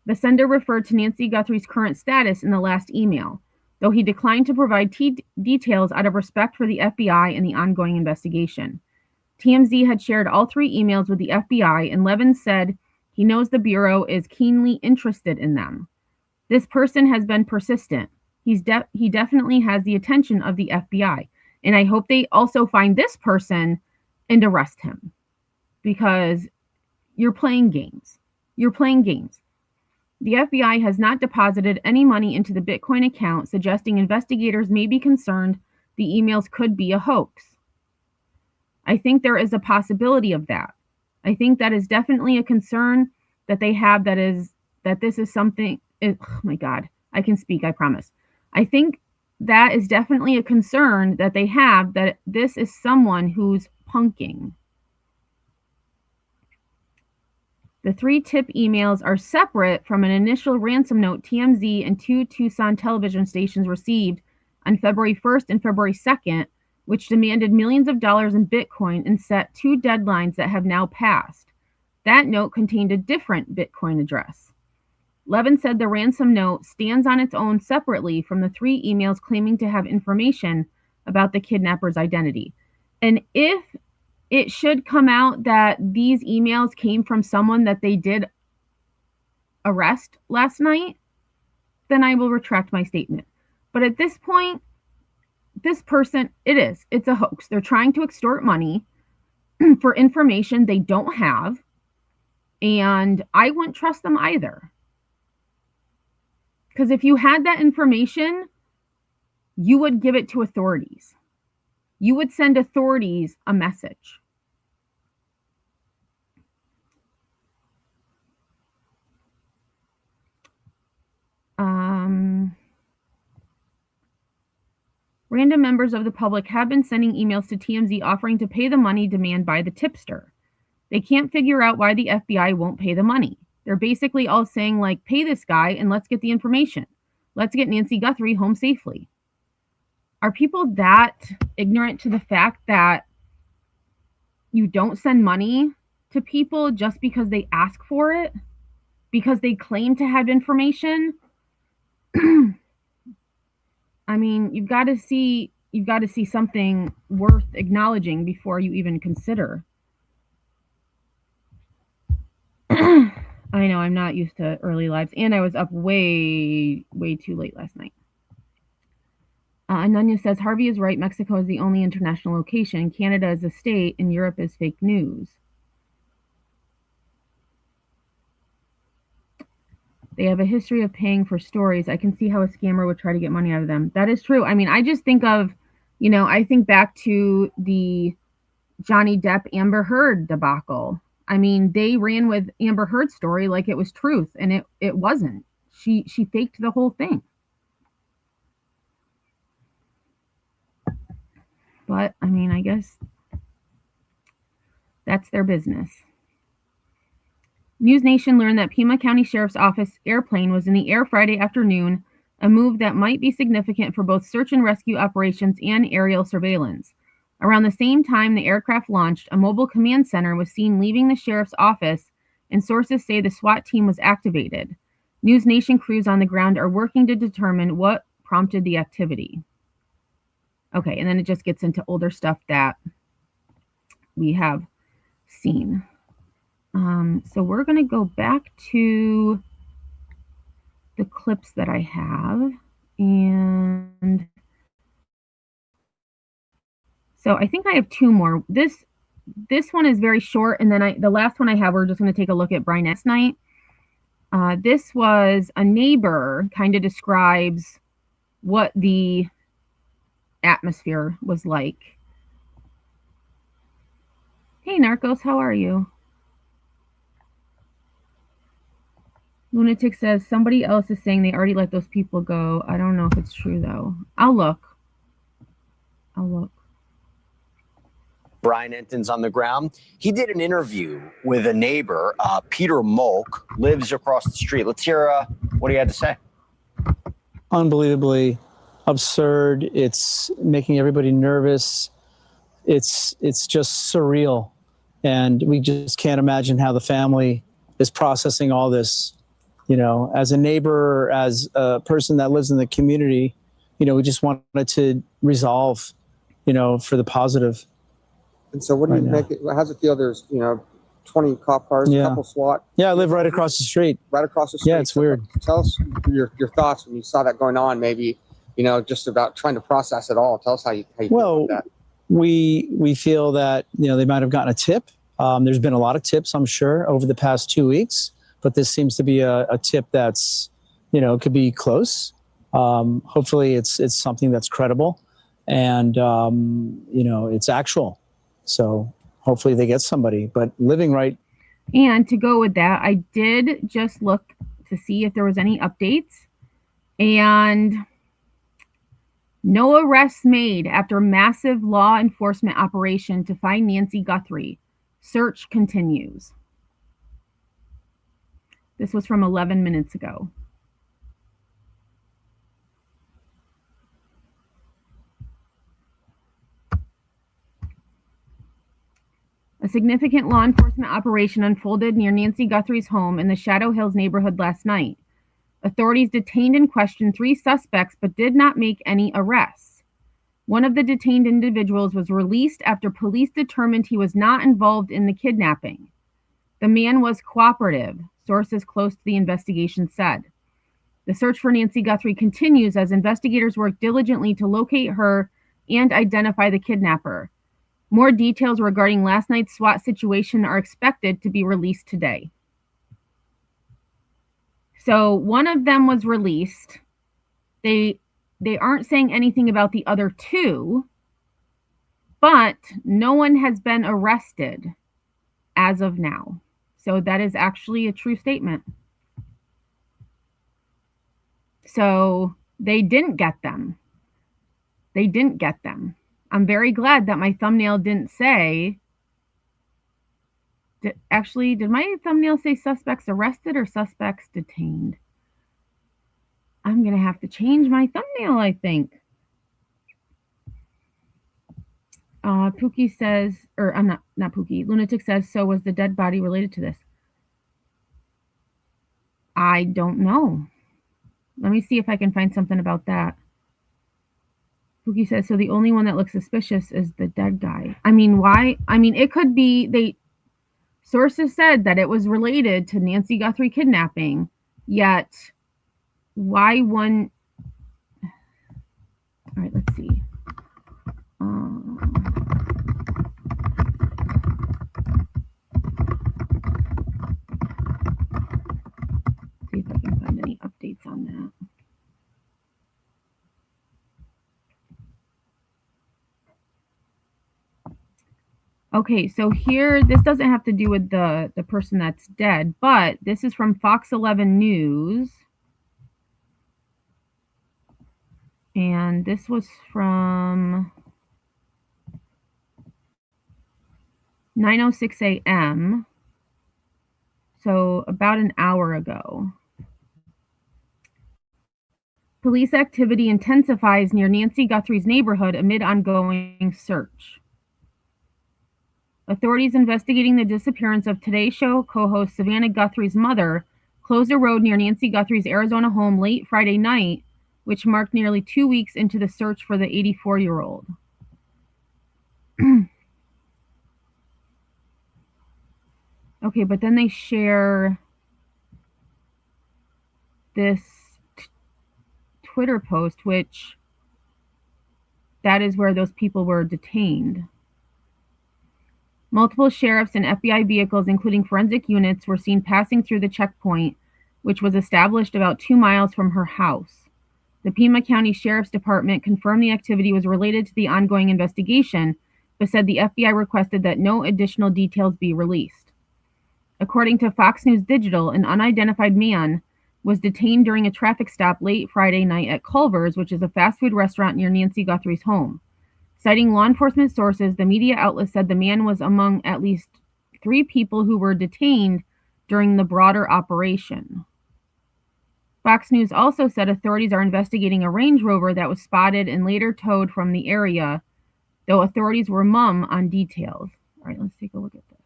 [SPEAKER 2] The sender referred to Nancy Guthrie's current status in the last email, though he declined to provide details out of respect for the FBI and the ongoing investigation. TMZ had shared all 3 emails with the FBI, and Levin said he knows the Bureau is keenly interested in them. This person has been persistent. He definitely has the attention of the FBI. And I hope they also find this person and arrest him. Because you're playing games. You're playing games. The FBI has not deposited any money into the Bitcoin account, suggesting investigators may be concerned the emails could be a hoax. I think there is a possibility of that. I think that is definitely a concern that they have, that this is something, oh my God, I can speak, I promise. I think that is definitely a concern that they have, that this is someone who's punking. The 3 tip emails are separate from an initial ransom note TMZ and 2 Tucson television stations received on February 1st and February 2nd, which demanded millions of dollars in Bitcoin and set 2 deadlines that have now passed. That note contained a different Bitcoin address. Levin said the ransom note stands on its own separately from the 3 emails claiming to have information about the kidnapper's identity. And if it should come out that these emails came from someone that they did arrest last night, then I will retract my statement. But at this point, this person, it's a hoax. They're trying to extort money for information they don't have, and I wouldn't trust them either. Because if you had that information, you would give it to authorities. You would send authorities a message. Random members of the public have been sending emails to TMZ offering to pay the money demanded by the tipster. They can't figure out why the FBI won't pay the money. They're basically all saying, like, pay this guy and let's get the information. Let's get Nancy Guthrie home safely. Are people that ignorant to the fact that you don't send money to people just because they ask for it? Because they claim to have information? I mean, you've got to see something worth acknowledging before you even consider. I know I'm not used to early lives, and I was up way too late last night. Ananya says, Harvey is right. Mexico is the only international location. Canada is a state, and Europe is fake news. They have a history of paying for stories. I can see how a scammer would try to get money out of them. That is true. I mean, I just think of, I think back to the Johnny Depp Amber Heard debacle. I mean, they ran with Amber Heard's story like it was truth, and it wasn't. She faked the whole thing. But, I mean, I guess that's their business. News Nation learned that Pima County Sheriff's Office airplane was in the air Friday afternoon, a move that might be significant for both search and rescue operations and aerial surveillance. Around the same time the aircraft launched, a mobile command center was seen leaving the sheriff's office, and sources say the SWAT team was activated. News Nation crews on the ground are working to determine what prompted the activity. Okay, and then it just gets into older stuff that we have seen. So we're going to go back to the clips that I have. And so I think I have two more. This one is very short. And then the last one I have, we're just going to take a look at Brynette's night. This was a neighbor kind of describes what the atmosphere was like. Hey, Narcos, how are you? Lunatic says somebody else is saying they already let those people go. I don't know if it's true, though. I'll look.
[SPEAKER 14] Brian Enton's on the ground. He did an interview with a neighbor, Peter Molk, lives across the street. Let's hear what he had to say.
[SPEAKER 15] Unbelievably absurd. It's making everybody nervous. It's just surreal. And we just can't imagine how the family is processing all this. As a neighbor, as a person that lives in the community, we just wanted to resolve, for the positive.
[SPEAKER 16] And so what do you make it, how's it feel? There's, 20 cop cars, a couple SWAT.
[SPEAKER 15] Yeah, I live right across the street.
[SPEAKER 16] Right across the street.
[SPEAKER 15] Yeah, it's weird.
[SPEAKER 16] Tell us your thoughts when you saw that going on, maybe, just about trying to process it all. Tell us how you feel about that.
[SPEAKER 15] We feel that, they might have gotten a tip. There's been a lot of tips, I'm sure, over the past 2 weeks, but this seems to be a tip that's, could be close. Hopefully it's something that's credible and, it's actual. So hopefully they get somebody, but living right.
[SPEAKER 2] And to go with that, I did just look to see if there was any updates, and no arrests made after massive law enforcement operation to find Nancy Guthrie. Search continues. This was from 11 minutes ago. A significant law enforcement operation unfolded near Nancy Guthrie's home in the Shadow Hills neighborhood last night. Authorities detained and questioned 3 suspects but did not make any arrests. One of the detained individuals was released after police determined he was not involved in the kidnapping. The man was cooperative, sources close to the investigation said. The search for Nancy Guthrie continues as investigators work diligently to locate her and identify the kidnapper. More details regarding last night's SWAT situation are expected to be released today. So one of them was released. They aren't saying anything about the other 2, but no one has been arrested as of now. So that is actually a true statement. So they didn't get them. I'm very glad that my thumbnail didn't say, did my thumbnail say suspects arrested or suspects detained? I'm going to have to change my thumbnail, I think. Pookie says, or I'm not Pookie, Lunatic says, so was the dead body related to this? I don't know. Let me see if I can find something about that. Pookie says, so the only one that looks suspicious is the dead guy. I mean, why? I mean, it could be, sources said that it was related to Nancy Guthrie kidnapping, yet why one? All right, let's see. See if I can find any updates on that. Okay, so here, this doesn't have to do with the person that's dead, but this is from Fox 11 News. And this was from 9:06 a.m. So about an hour ago. Police activity intensifies near Nancy Guthrie's neighborhood amid ongoing search. Authorities investigating the disappearance of Today Show co-host Savannah Guthrie's mother closed a road near Nancy Guthrie's Arizona home late Friday night, which marked nearly 2 weeks into the search for the 84-year-old. Okay, but then they share this Twitter post, which that is where those people were detained. Multiple sheriffs and FBI vehicles, including forensic units, were seen passing through the checkpoint, which was established about 2 miles from her house. The Pima County Sheriff's Department confirmed the activity was related to the ongoing investigation, but said the FBI requested that no additional details be released. According to Fox News Digital, an unidentified man was detained during a traffic stop late Friday night at Culver's, which is a fast food restaurant near Nancy Guthrie's home. Citing law enforcement sources, the media outlet said the man was among at least 3 people who were detained during the broader operation. Fox News also said authorities are investigating a Range Rover that was spotted and later towed from the area, though authorities were mum on details. All right, let's take a look at this.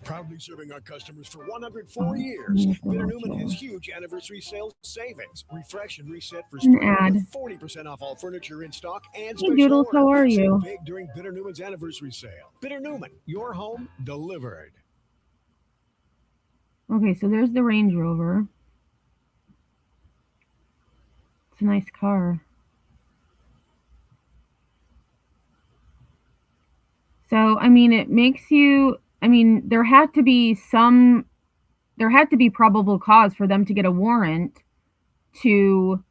[SPEAKER 17] Proudly serving our customers for 104 years. Bitter Newman has huge anniversary sales savings. Refresh and reset for spring with 40% off all furniture in stock and special
[SPEAKER 2] Doodles, how are
[SPEAKER 17] Save
[SPEAKER 2] you?
[SPEAKER 17] big during Bitter Newman's anniversary sale. Bitter Newman, your home delivered.
[SPEAKER 2] Okay, so there's the Range Rover. It's a nice car. So, I mean, it makes you, I mean, there had to be probable cause for them to get a warrant to,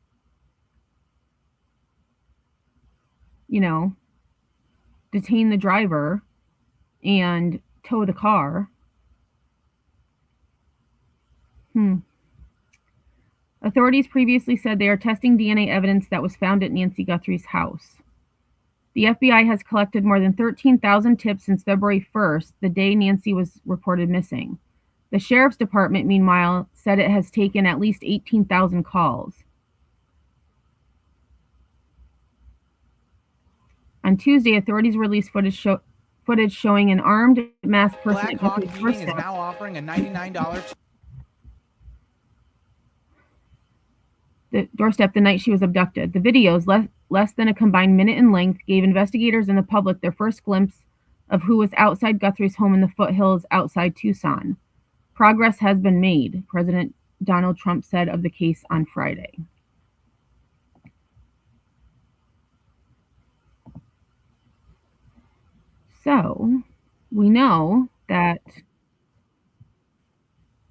[SPEAKER 2] you know, detain the driver and tow the car. Authorities previously said they are testing DNA evidence that was found at Nancy Guthrie's house. The FBI has collected more than 13,000 tips since February 1st, the day Nancy was reported missing. The Sheriff's Department, meanwhile, said it has taken at least 18,000 calls. On Tuesday, authorities released footage showing an armed, masked person at
[SPEAKER 18] Blackhawk
[SPEAKER 2] Guthrie's
[SPEAKER 18] Heating is
[SPEAKER 2] doorstep.
[SPEAKER 18] now offering a $99
[SPEAKER 2] The doorstep the night she was abducted. The videos, less than a combined minute in length, gave investigators and the public their first glimpse of who was outside Guthrie's home in the foothills outside Tucson. Progress has been made, President Donald Trump said of the case on Friday. So, we know that...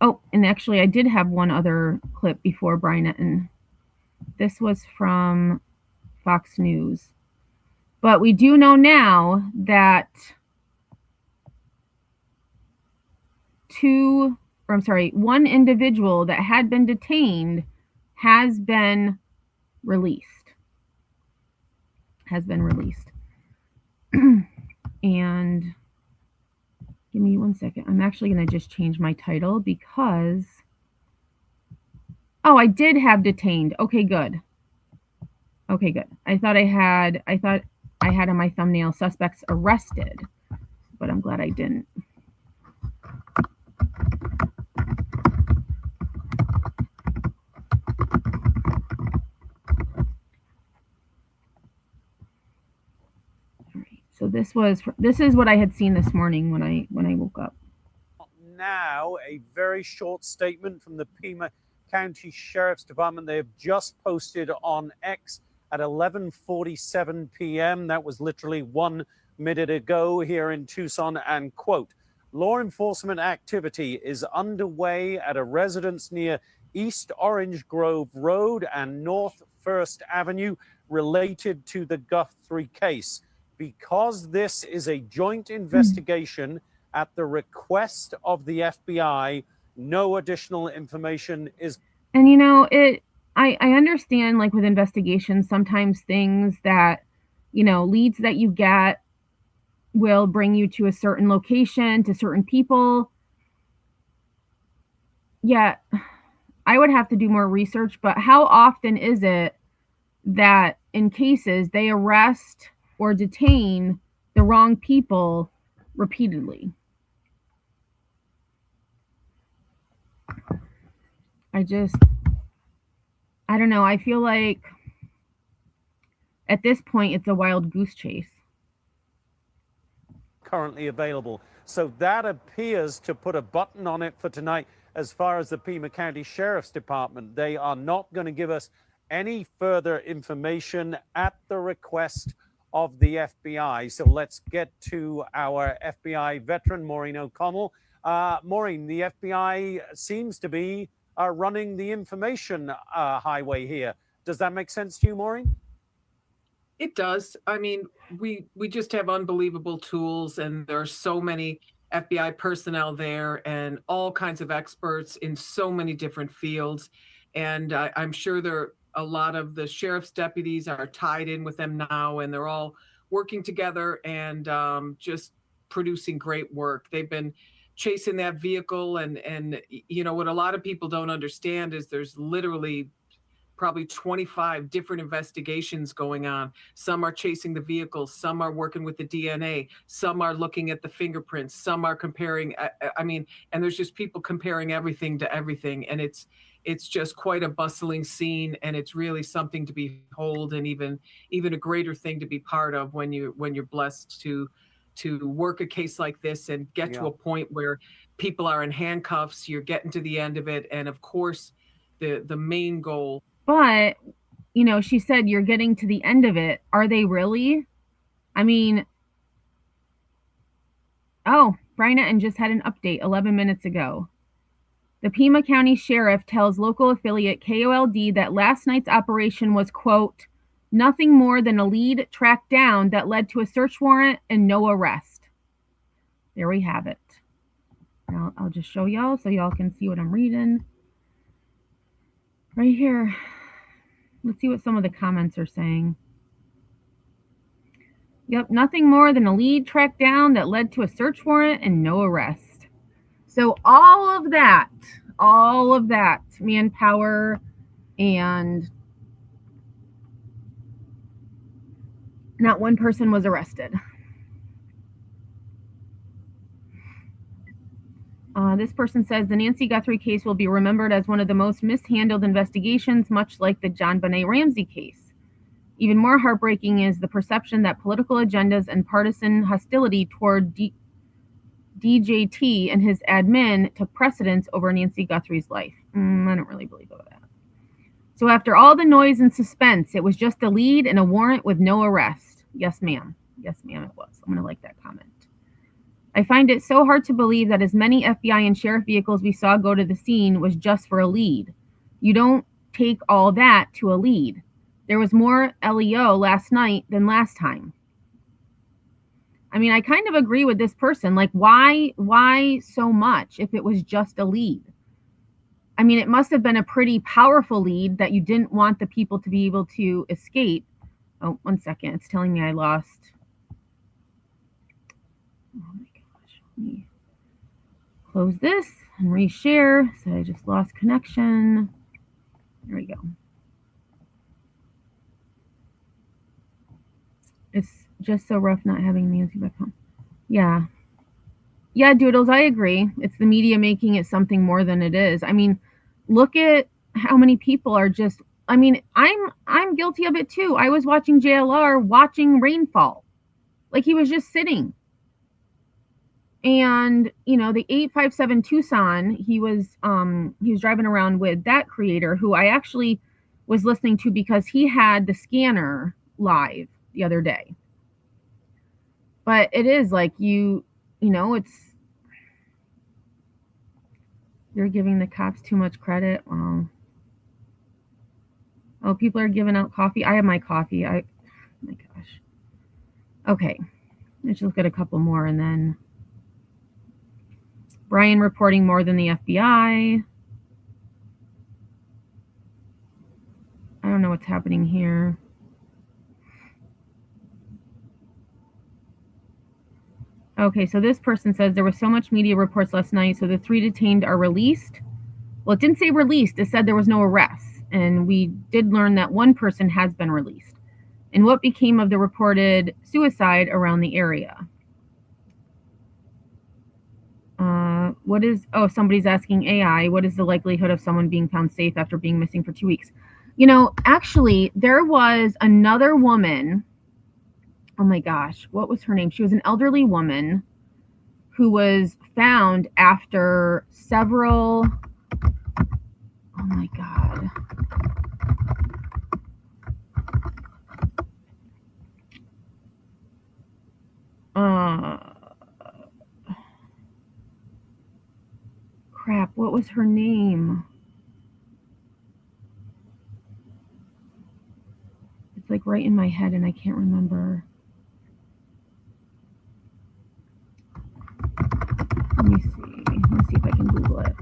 [SPEAKER 2] Oh, and actually, I did have one other clip before Brian Etten. This was one Fox News. But we do know now that one individual that had been detained has been released. And give me 1 second. I'm actually going to just change my title because... Oh, I did have detained. Okay, good. I thought I had on my thumbnail suspects arrested, but I'm glad I didn't. All right. So this is what I had seen this morning when I woke up.
[SPEAKER 18] now a very short statement from the Pima County Sheriff's Department. They have just posted on X at 11:47 p.m. That was literally 1 minute ago here in Tucson, and quote, law enforcement activity is underway at a residence near East Orange Grove Road and North First Avenue related to the Guthrie case. Because this is a joint investigation at the request of the FBI, no additional information is.
[SPEAKER 2] And I understand, like with investigations, sometimes things that, leads that you get will bring you to a certain location, to certain people. Yeah, I would have to do more research, but how often is it that in cases they arrest or detain the wrong people repeatedly? I don't know. I feel like at this point it's a wild goose chase.
[SPEAKER 18] Currently available. So that appears to put a button on it for tonight as far as the Pima County Sheriff's Department. They are not going to give us any further information at the request of the FBI. So let's get to our FBI veteran, Maureen O'Connell. Maureen, the FBI seems to be running the information highway here. Does that make sense to you, Maureen?
[SPEAKER 19] It does. I mean, we just have unbelievable tools, and there are so many FBI personnel there and all kinds of experts in so many different fields. And I'm sure a lot of the sheriff's deputies are tied in with them now, and they're all working together and just producing great work. They've been chasing that vehicle, and what a lot of people don't understand is there's literally probably 25 different investigations going on. Some are chasing the vehicles, some are working with the DNA, some are looking at the fingerprints, some are comparing, and there's just people comparing everything to everything. And it's just quite a bustling scene, and it's really something to behold, and even a greater thing to be part of when you're blessed to work a case like this and get to a point where people are in handcuffs, you're getting to the end of it. And of course, the main goal.
[SPEAKER 2] But, she said you're getting to the end of it. Are they really? I mean, Brian Etten just had an update 11 minutes ago. The Pima County Sheriff tells local affiliate KOLD that last night's operation was, quote, nothing more than a lead tracked down that led to a search warrant and no arrest. There we have it. Now I'll just show y'all so y'all can see what I'm reading. Right here. Let's see what some of the comments are saying. Yep, nothing more than a lead tracked down that led to a search warrant and no arrest. So all of that manpower, and not one person was arrested. This person says the Nancy Guthrie case will be remembered as one of the most mishandled investigations, much like the John Benet Ramsey case. Even more heartbreaking is the perception that political agendas and partisan hostility toward DJT and his admin took precedence over Nancy Guthrie's life. I don't really believe that. So after all the noise and suspense, it was just a lead and a warrant with no arrest. Yes, ma'am. Yes, ma'am, it was. I'm going to like that comment. I find it so hard to believe that as many FBI and sheriff vehicles we saw go to the scene was just for a lead. You don't take all that to a lead. There was more LEO last night than last time. I mean, I kind of agree with this person. Like, why so much if it was just a lead? I mean, it must have been a pretty powerful lead that you didn't want the people to be able to escape. Oh, 1 second. It's telling me I lost. Oh my gosh. Let me close this and reshare. So I just lost connection. There we go. It's just so rough not having Nancy back home. Yeah. Yeah, Doodles, I agree. It's the media making it something more than it is. I mean, look at how many people are just, I mean, I'm guilty of it too. I was watching JLR watching rainfall. Like he was just sitting. And, you know, the 857 Tucson, he was driving around with that creator who I actually was listening to because he had the scanner live the other day. But it is like you know, you're giving the cops too much credit. Oh, people are giving out coffee. I have my coffee. Oh my gosh. Okay. Let's look at a couple more and then Brian reporting more than the FBI. I don't know what's happening here. Okay, so this person says there was so much media reports last night, so the 3 detained are released. Well, it didn't say released. It said there was no arrests. And we did learn that one person has been released. And what became of the reported suicide around the area? Somebody's asking AI, what is the likelihood of someone being found safe after being missing for 2 weeks? You know, actually, there was another woman. Oh my gosh, what was her name? She was an elderly woman who was found after several. Oh my God. Crap, what was her name? It's like right in my head and I can't remember. Let me see. Let's see if I can Google it.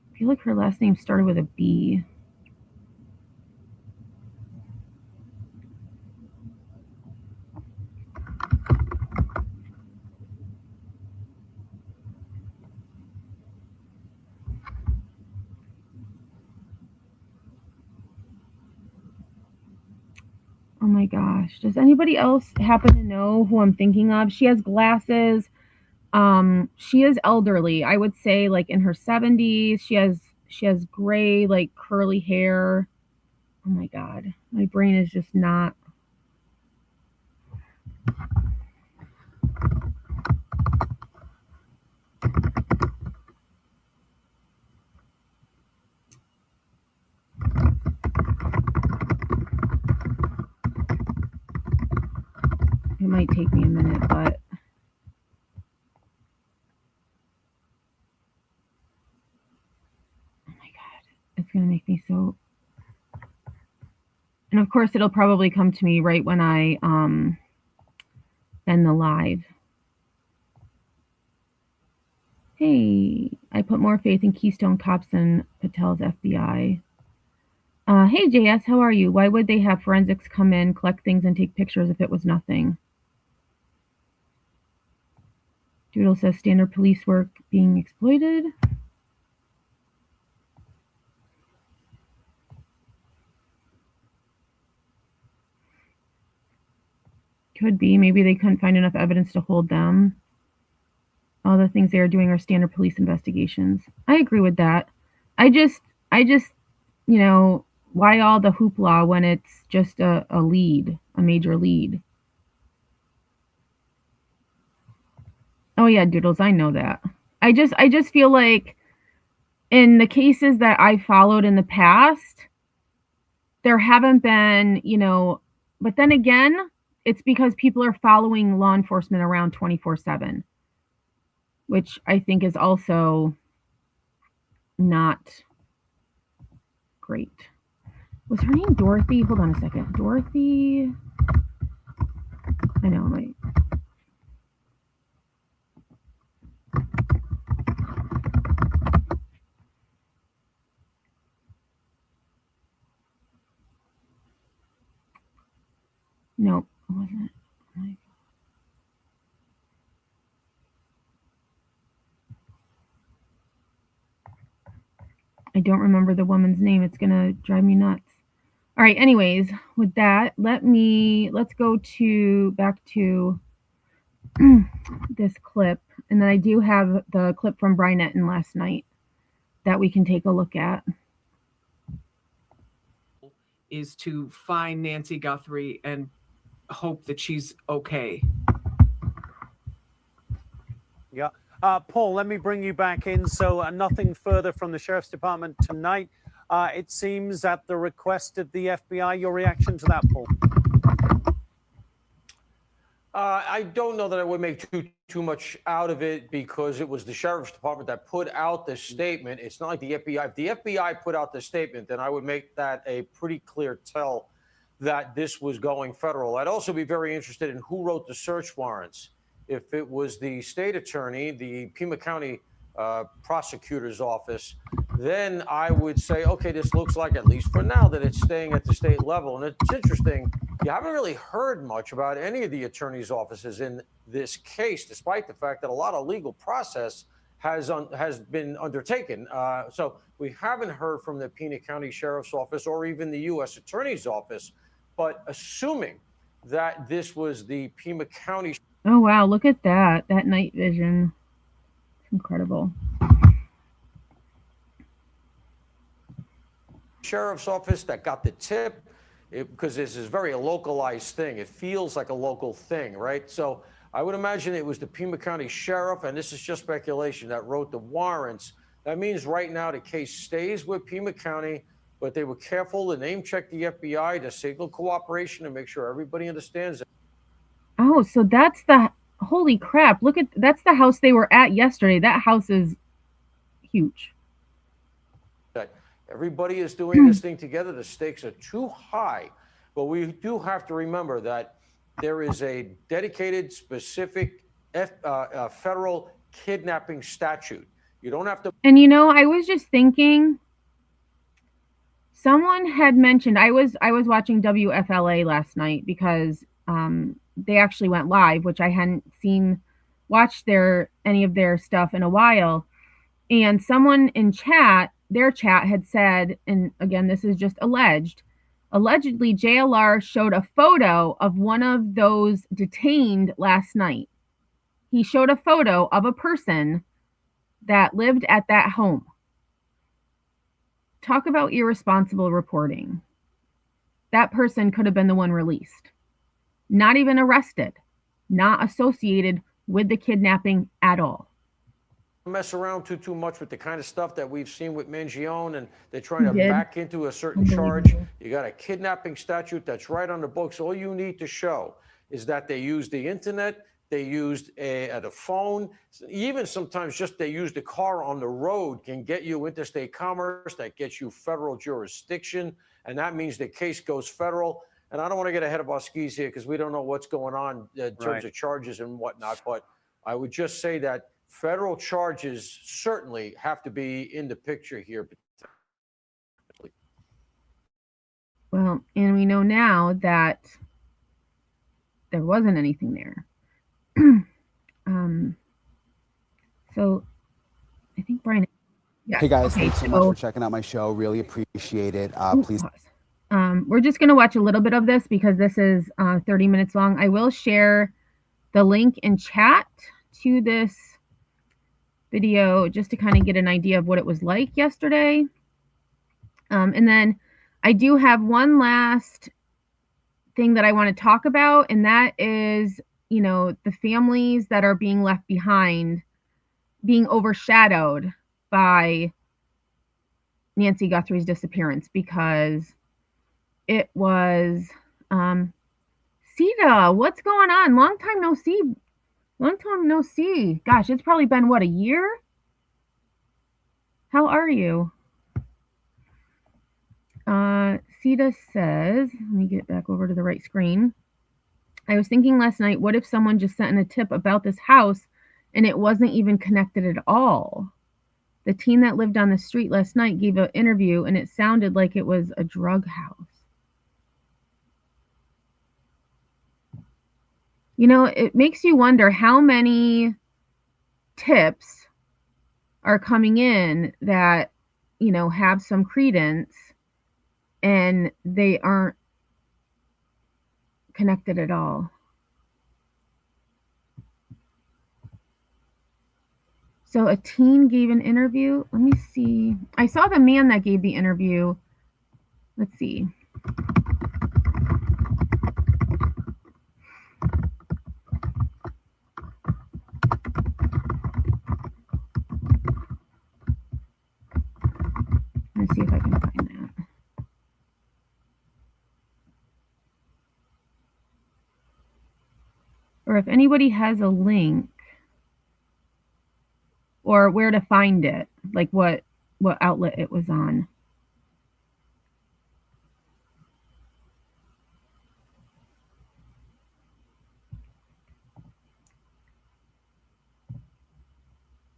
[SPEAKER 2] I feel like her last name started with a B. Oh my gosh. Does anybody else happen to know who I'm thinking of? She has glasses. She is elderly. I would say like in her 70s. She has gray, like curly hair. Oh my God. My brain is just not. It might take me a minute, but oh my God, it's going to make me so. And of course, it'll probably come to me right when I end the live. Hey, I put more faith in Keystone Cops than Patel's FBI. Hey, JS, how are you? Why would they have forensics come in, collect things, and take pictures if it was nothing? Doodle says standard police work being exploited. Could be. Maybe they couldn't find enough evidence to hold them. All the things they are doing are standard police investigations. I agree with that. I just, you know, why all the hoopla when it's just a lead, a major lead? Oh yeah, Doodles, I know that. I just feel like in the cases that I followed in the past, there haven't been, you know, but then again, it's because people are following law enforcement around 24/7, which I think is also not great. Was her name Dorothy? Hold on a second. Dorothy. I know, right? Nope, it wasn't. I don't remember the woman's name. It's gonna drive me nuts. All right, anyways, with that, let's go back to this clip. And then I do have the clip from Brian Etten last night that we can take a look at.
[SPEAKER 19] Is to find Nancy Guthrie and hope that she's okay.
[SPEAKER 18] Yeah. Paul, let me bring you back in. So nothing further from the Sheriff's Department tonight. It seems at the request of the FBI. Your reaction to that, Paul?
[SPEAKER 20] I don't know that I would make too much out of it because it was the Sheriff's Department that put out the statement. It's not like the FBI. If the FBI put out the statement, then I would make that a pretty clear tell that this was going federal. I'd also be very interested in who wrote the search warrants. If it was the state attorney, the Pima County prosecutor's office, then I would say, okay, this looks like, at least for now, that it's staying at the state level. And it's interesting, you haven't really heard much about any of the attorney's offices in this case, despite the fact that a lot of legal process has been undertaken. So we haven't heard from the Pima County Sheriff's Office or even the U.S. Attorney's Office. But assuming that this was the Pima County...
[SPEAKER 2] Oh, wow. Look at that. That night vision. It's incredible.
[SPEAKER 20] Sheriff's Office that got the tip, because this is very a localized thing. It feels like a local thing, right? So I would imagine it was the Pima County Sheriff, and this is just speculation, that wrote the warrants. That means right now the case stays with Pima County, but they were careful to name check the FBI to signal cooperation and make sure everybody understands it.
[SPEAKER 2] Oh, so that's the, holy crap. Look at, that's the house they were at yesterday. That house is huge.
[SPEAKER 20] Everybody is doing this thing together. The stakes are too high, but we do have to remember that there is a dedicated, specific federal kidnapping statute. You don't have to.
[SPEAKER 2] And you know, I was just thinking, someone had mentioned, I was watching WFLA last night because they actually went live, which I hadn't watched any of their stuff in a while. And someone in their chat had said, and again, this is just allegedly JLR showed a photo of one of those detained last night. He showed a photo of a person that lived at that home. Talk about irresponsible reporting. That person could have been the one released. Not even arrested. Not associated with the kidnapping at all.
[SPEAKER 20] Mess around too much with the kind of stuff that we've seen with Mangione, and they're trying to back into a certain charge. You got a kidnapping statute that's right on the books. All you need to show is that they used the internet, they used a phone, even sometimes just they used a car on the road can get you interstate commerce, that gets you federal jurisdiction, and that means the case goes federal. And I don't want to get ahead of our skis here because we don't know what's going on in terms of charges and whatnot, but I would just say that federal charges certainly have to be in the picture here.
[SPEAKER 2] Well, and we know now that there wasn't anything there. So I think Brian. Yeah.
[SPEAKER 9] Hey guys,
[SPEAKER 2] okay,
[SPEAKER 9] thanks so much for checking out my show. Really appreciate it. Please.
[SPEAKER 2] We're just going to watch a little bit of this because this is 30 minutes long. I will share the link in chat to this video just to kind of get an idea of what it was like yesterday. And then I do have one last thing that I want to talk about, and that is, you know, the families that are being left behind, being overshadowed by Nancy Guthrie's disappearance, because it was Sita, what's going on? Long time no see. Long time no see. Gosh, it's probably been, what, a year? How are you? Sita says, let me get back over to the right screen. I was thinking last night, what if someone just sent in a tip about this house and it wasn't even connected at all? The teen that lived on the street last night gave an interview and it sounded like it was a drug house. You know, it makes you wonder how many tips are coming in that, you know, have some credence and they aren't connected at all. So a teen gave an interview. Let me see. I saw the man that gave the interview. Let's see. Let's see if I can find that. Or if anybody has a link or where to find it, like what outlet it was on.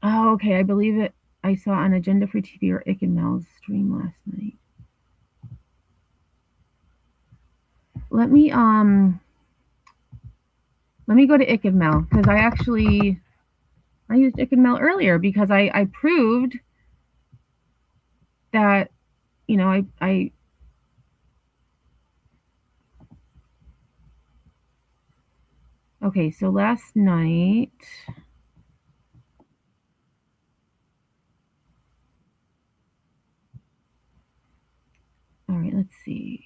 [SPEAKER 2] Oh, okay. I believe it. I saw on Agenda Free TV or Ick and Mel's stream last night. Let me go to Ick and Mel, because I used Ick and Mel earlier because I proved that, you know, I okay, so last night, all right, let's see.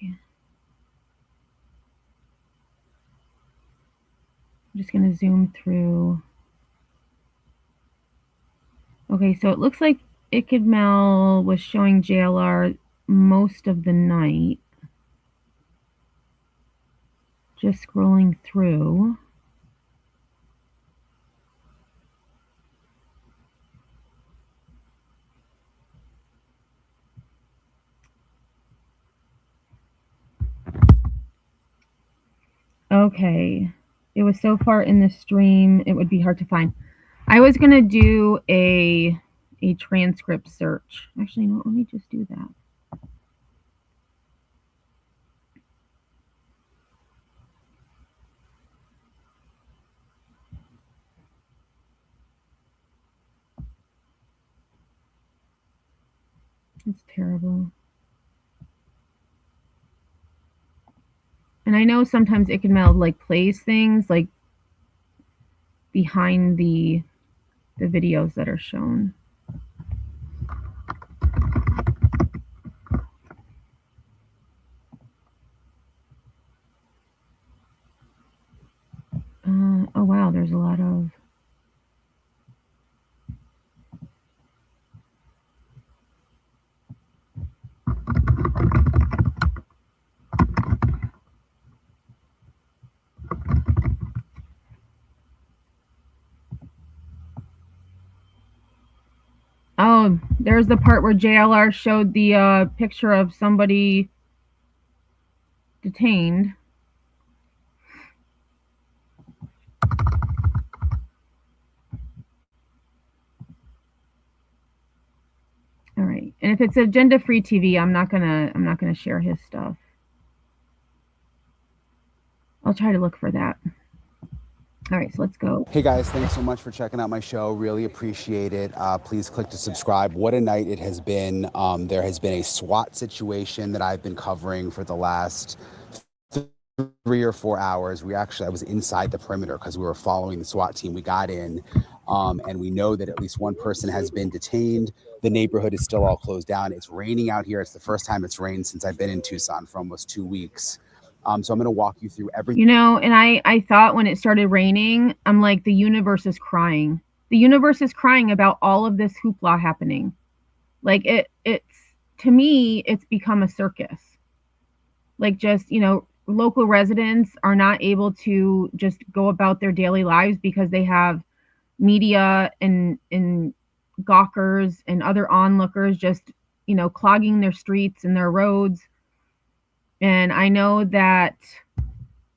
[SPEAKER 2] I'm just going to zoom through. Okay, so it looks like Ick and Mel was showing JLR most of the night. Just scrolling through. Okay, it was so far in the stream, it would be hard to find. I was going to do a transcript search. Actually, no, let me just do that. It's terrible. And I know sometimes Ick and Mel like plays things like behind the videos that are shown. Oh wow, there's a lot of oh, there's the part where JLR showed the picture of somebody detained. All right, and if it's Agenda Free TV, I'm not gonna share his stuff. I'll try to look for that. All right, so let's go.
[SPEAKER 9] Hey guys, thanks so much for checking out my show. Really appreciate it. Please click to subscribe. What a night it has been. There has been a SWAT situation that I've been covering for the last 3 or 4 hours. I was inside the perimeter because we were following the SWAT team. We got in, and we know that at least one person has been detained. The neighborhood is still all closed down. It's raining out here. It's the first time it's rained since I've been in Tucson for almost 2 weeks. So I'm going to walk you through everything.
[SPEAKER 2] You know, and I thought when it started raining, I'm like, the universe is crying. The universe is crying about all of this hoopla happening. Like it's to me, it's become a circus. Like just, you know, local residents are not able to just go about their daily lives because they have media and gawkers and other onlookers just, you know, clogging their streets and their roads. And I know that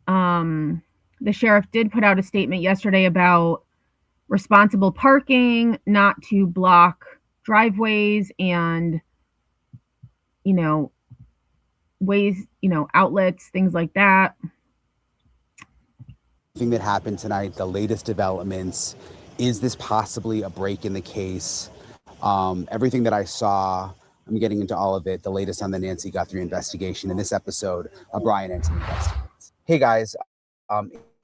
[SPEAKER 2] the sheriff did put out a statement yesterday about responsible parking, not to block driveways and, you know, ways, you know, outlets, things like that.
[SPEAKER 9] Thing that happened tonight, the latest developments, is this possibly a break in the case? Everything that I saw, I'm getting into all of it, the latest on the Nancy Guthrie investigation in this episode of Brian Ensign Investigates. Hey guys,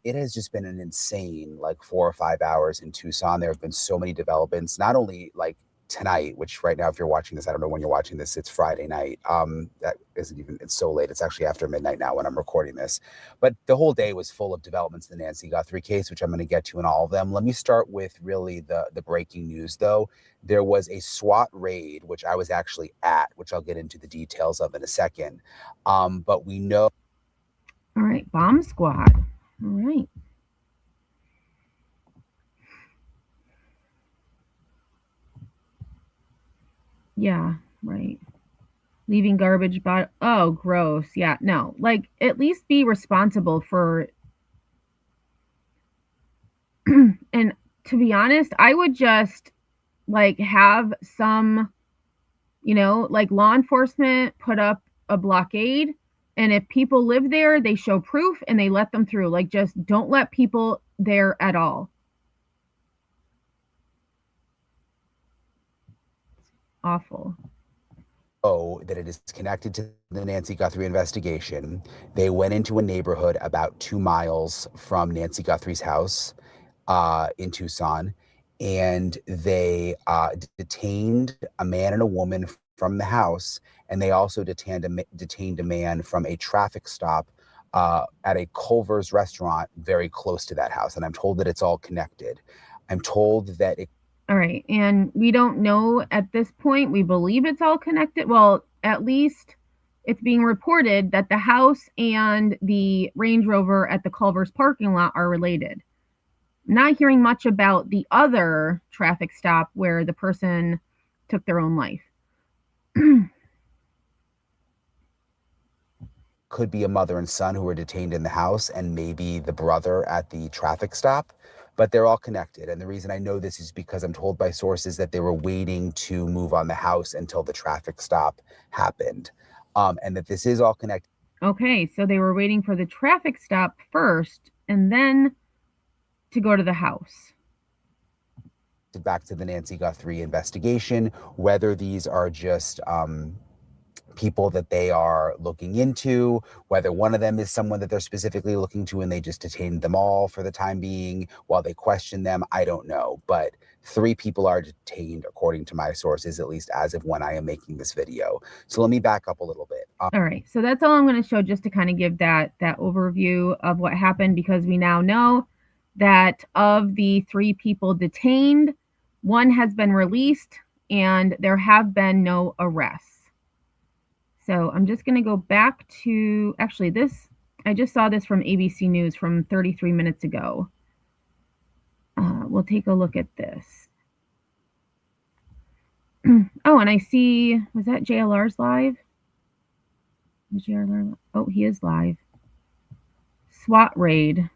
[SPEAKER 9] it has just been an insane 4 or 5 hours in Tucson. There have been so many developments, not only tonight, which right now, if you're watching this, I don't know when you're watching this, it's Friday night. That isn't even, it's so late. It's actually after midnight now when I'm recording this. But the whole day was full of developments in the Nancy Guthrie case, which I'm going to get to in all of them. Let me start with really the breaking news, though. There was a SWAT raid, which I was actually at, which I'll get into the details of in a second. But we know.
[SPEAKER 2] All right, bomb squad. All right. Yeah, right. Leaving garbage, but oh, gross. Yeah, no. Like, at least be responsible for. And to be honest, I would just like have some, like law enforcement put up a blockade, and if people live there, they show proof and they let them through. Like, just don't let people there at all. Awful.
[SPEAKER 9] That it is connected to the Nancy Guthrie investigation. They went into a neighborhood about 2 miles from Nancy Guthrie's house in Tucson, and they detained a man and a woman from the house, and they also detained a man from a traffic stop at a Culver's restaurant very close to that house. And I'm told that it's all connected. I'm told that it.
[SPEAKER 2] All right. And we don't know at this point. We believe it's all connected. Well, at least it's being reported that the house and the Range Rover at the Culver's parking lot are related. Not hearing much about the other traffic stop where the person took their own life.
[SPEAKER 9] Could be a mother and son who were detained in the house, and maybe the brother at the traffic stop, but they're all connected. And the reason I know this is because I'm told by sources that they were waiting to move on the house until the traffic stop happened, and that this is all connected.
[SPEAKER 2] Okay, so they were waiting for the traffic stop first and then to go to the house.
[SPEAKER 9] Back to the Nancy Guthrie investigation, whether these are just people that they are looking into, whether one of them is someone that they're specifically looking to and they just detained them all for the time being while they question them, I don't know. But 3 people are detained according to my sources, at least as of when I am making this video. So let me back up a little bit.
[SPEAKER 2] All right, so that's all I'm going to show, just to kind of give that overview of what happened, because we now know that of the 3 people detained, 1 has been released and there have been no arrests. So I'm just going to go back to, actually this, I just saw this from ABC News from 33 minutes ago. We'll take a look at this. Oh, and I see, was that JLR's live? JLR, oh, he is live. SWAT raid.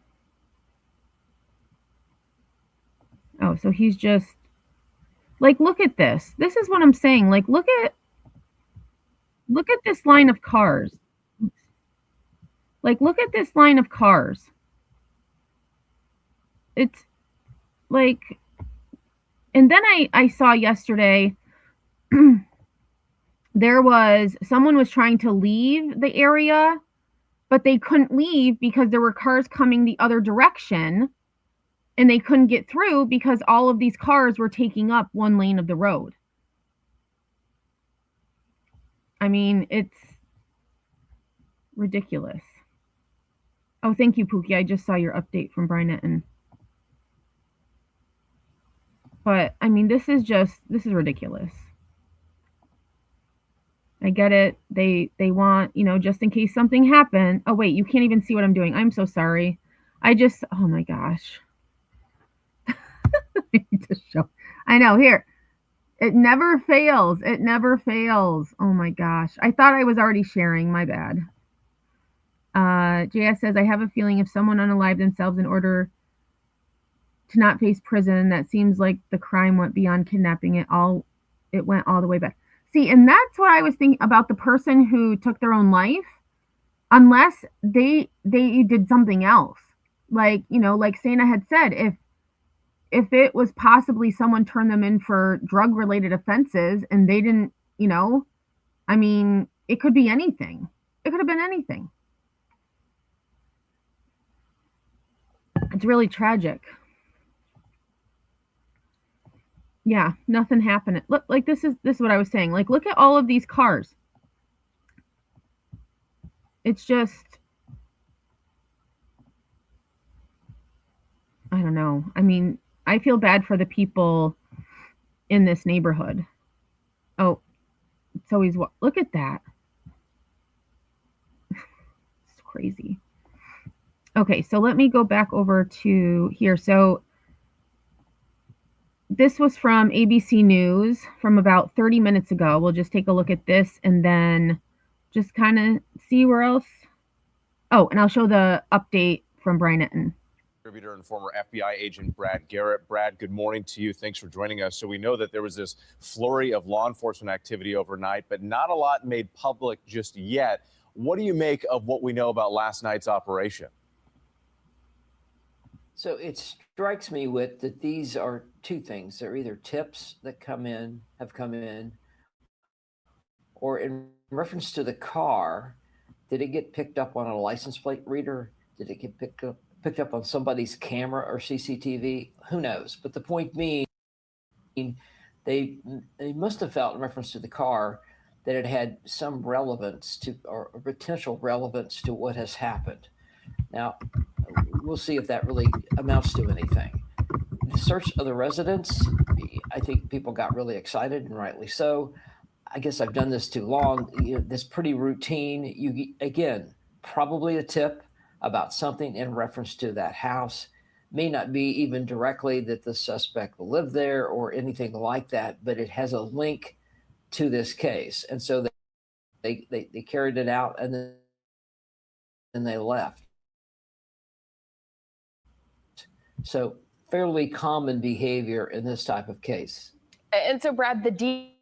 [SPEAKER 2] Oh, so he's just, like, look at this. This is what I'm saying. Like, look at this line of cars. Like, look at this line of cars. It's like, and then I saw yesterday someone was trying to leave the area, but they couldn't leave because there were cars coming the other direction, and they couldn't get through because all of these cars were taking up one lane of the road. I mean, it's ridiculous. Oh, thank you, Pookie. I just saw your update from Brian Etten. But, I mean, this is ridiculous. I get it. They want, just in case something happened. Oh, wait, you can't even see what I'm doing. I'm so sorry. Oh my gosh. I know, here. It never fails. It never fails. Oh my gosh. I thought I was already sharing. My bad. JS says, I have a feeling if someone unalived themselves in order to not face prison, that seems like the crime went beyond kidnapping. It went all the way back. See, and that's what I was thinking about the person who took their own life, unless they did something else. Like, like Sana had said, if it was possibly someone turned them in for drug-related offenses and they didn't, I mean, it could be anything. It could have been anything. It's really tragic. Yeah, nothing happened. Look, like this is what I was saying. Like, look at all of these cars. It's just, I don't know. I mean, I feel bad for the people in this neighborhood. Oh, it's always what? Look at that. It's crazy. Okay, so let me go back over to here. So this was from ABC News from about 30 minutes ago. We'll just take a look at this and then just kind of see where else. Oh, and I'll show the update from Brian Etten.
[SPEAKER 21] Contributor and former FBI agent Brad Garrett. Brad, good morning to you. Thanks for joining us. So we know that there was this flurry of law enforcement activity overnight, but not a lot made public just yet. What do you make of what we know about last night's operation?
[SPEAKER 22] So it strikes me with that these are two things. They're either tips that have come in, or in reference to the car, did it get picked up on a license plate reader? Did it get picked up on somebody's camera or CCTV? Who knows? But the point being, they must have felt in reference to the car that it had some relevance to, or potential relevance to what has happened. Now, we'll see if that really amounts to anything. The search of the residence, I think people got really excited, and rightly so. I guess I've done this too long. This pretty routine. You, again, probably a tip about something in reference to that house. May not be even directly that the suspect will live there or anything like that, but it has a link to this case. And so they carried it out and then they left. So fairly common behavior in this type of case.
[SPEAKER 23] And so, Brad, the DNA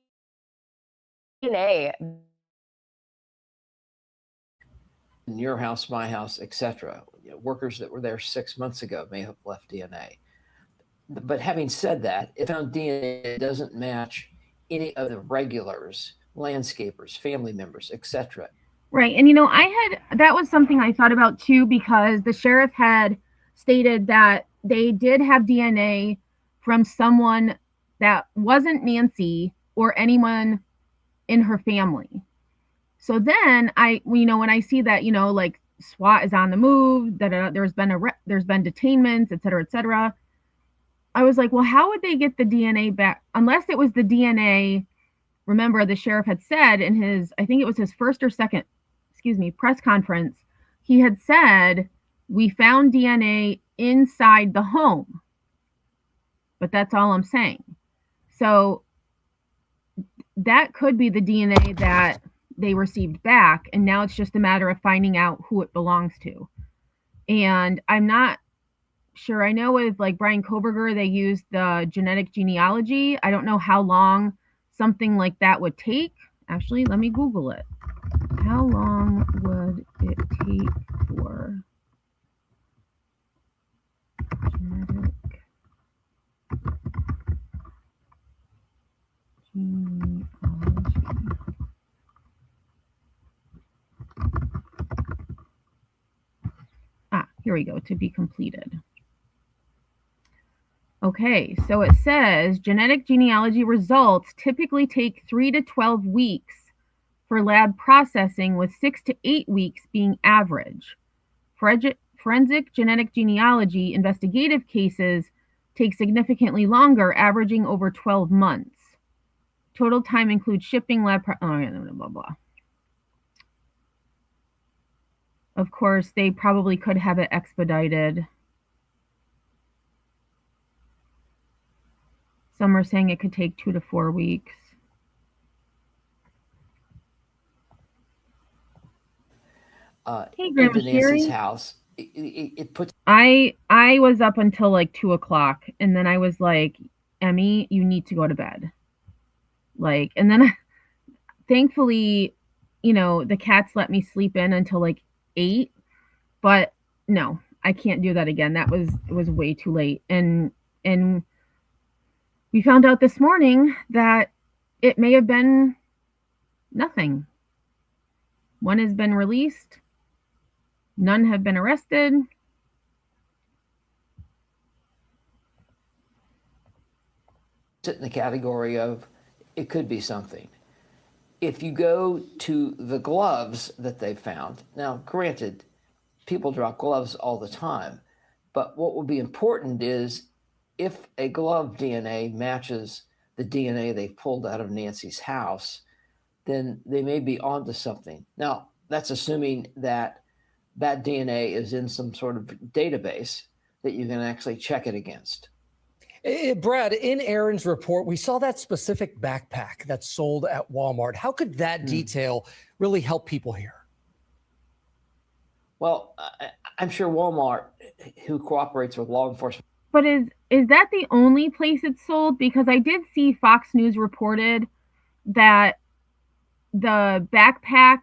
[SPEAKER 22] in your house, my house, etc. Workers that were there 6 months ago may have left DNA. But having said that, it found DNA that doesn't match any of the regulars, landscapers, family members, etc.
[SPEAKER 2] Right. And that was something I thought about too, because the sheriff had stated that they did have DNA from someone that wasn't Nancy or anyone in her family. So then when I see that, like SWAT is on the move, that there's been detainments, et cetera, I was like, well, how would they get the DNA back? Unless it was the DNA. Remember, the sheriff had said in his, I think it was his first or second, press conference, he had said, we found DNA inside the home. But that's all I'm saying. So that could be the DNA that they received back. And now it's just a matter of finding out who it belongs to. And I'm not sure. I know with like Brian Koberger, they used the genetic genealogy. I don't know how long something like that would take. Actually, let me Google it. How long would it take for genetic genealogy? Here we go, to be completed. Okay, so it says genetic genealogy results typically take 3 to 12 weeks for lab processing, with 6 to 8 weeks being average. Forensic genetic genealogy investigative cases take significantly longer, averaging over 12 months. Total time includes shipping, lab, blah, blah. Of course, they probably could have it expedited. Some are saying it could take 2 to 4 weeks. Hey, Grandma
[SPEAKER 22] Into Nancy's
[SPEAKER 2] Sherry.
[SPEAKER 22] house, it puts.
[SPEAKER 2] I was up until like 2 o'clock, and then I was like, Emmy, you need to go to bed. Like, and then thankfully, the cats let me sleep in until like 8, but no, I can't do that again. It was way too late. And we found out this morning that it may have been nothing. One has been released. None have been arrested.
[SPEAKER 22] in the category of it could be something. If you go to the gloves that they found, now granted, people drop gloves all the time, but what will be important is if a glove DNA matches the DNA they've pulled out of Nancy's house, then they may be onto something. Now, that's assuming that that DNA is in some sort of database that you can actually check it against.
[SPEAKER 1] Brad, in Aaron's report, we saw that specific backpack that's sold at Walmart. How could that detail really help people here?
[SPEAKER 22] Well, I'm sure Walmart, who cooperates with law enforcement.
[SPEAKER 2] But is that the only place it's sold? Because I did see Fox News reported that the backpack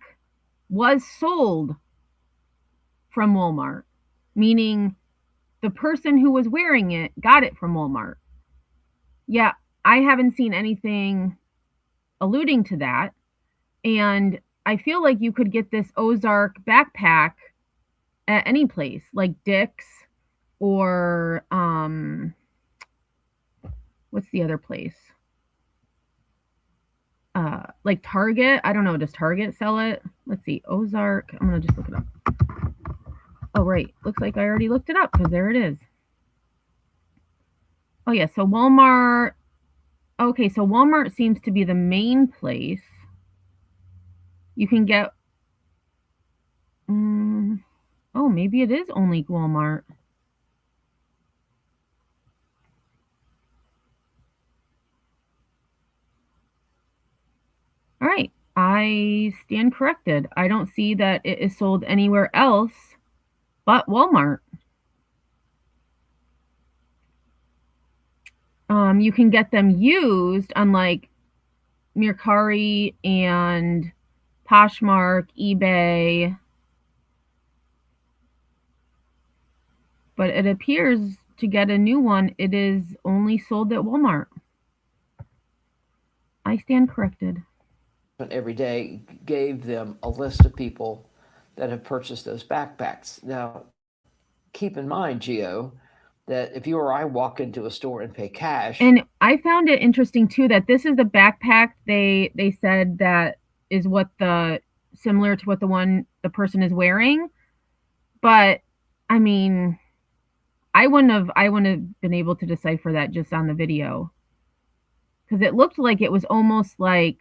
[SPEAKER 2] was sold from Walmart, meaning the person who was wearing it got it from Walmart. Yeah, I haven't seen anything alluding to that. And I feel like you could get this Ozark backpack at any place, like Dick's or what's the other place? Like Target. I don't know. Does Target sell it? Let's see. Ozark. I'm going to just look it up. Oh, right. Looks like I already looked it up because there it is. Oh, yeah. So Walmart. Okay. So Walmart seems to be the main place. You can get. Oh, maybe it is only Walmart. All right. I stand corrected. I don't see that it is sold anywhere else but Walmart. You can get them used on like Mercari and Poshmark, eBay. But it appears to get a new one, it is only sold at Walmart. I stand corrected.
[SPEAKER 22] Every day gave them a list of people that have purchased those backpacks. Now, keep in mind, Gio, that if you or I walk into a store and pay cash.
[SPEAKER 2] And I found it interesting too that this is the backpack they said that is what similar to what the person is wearing. But I mean, I wouldn't have been able to decipher that just on the video. Because it looked like it was almost like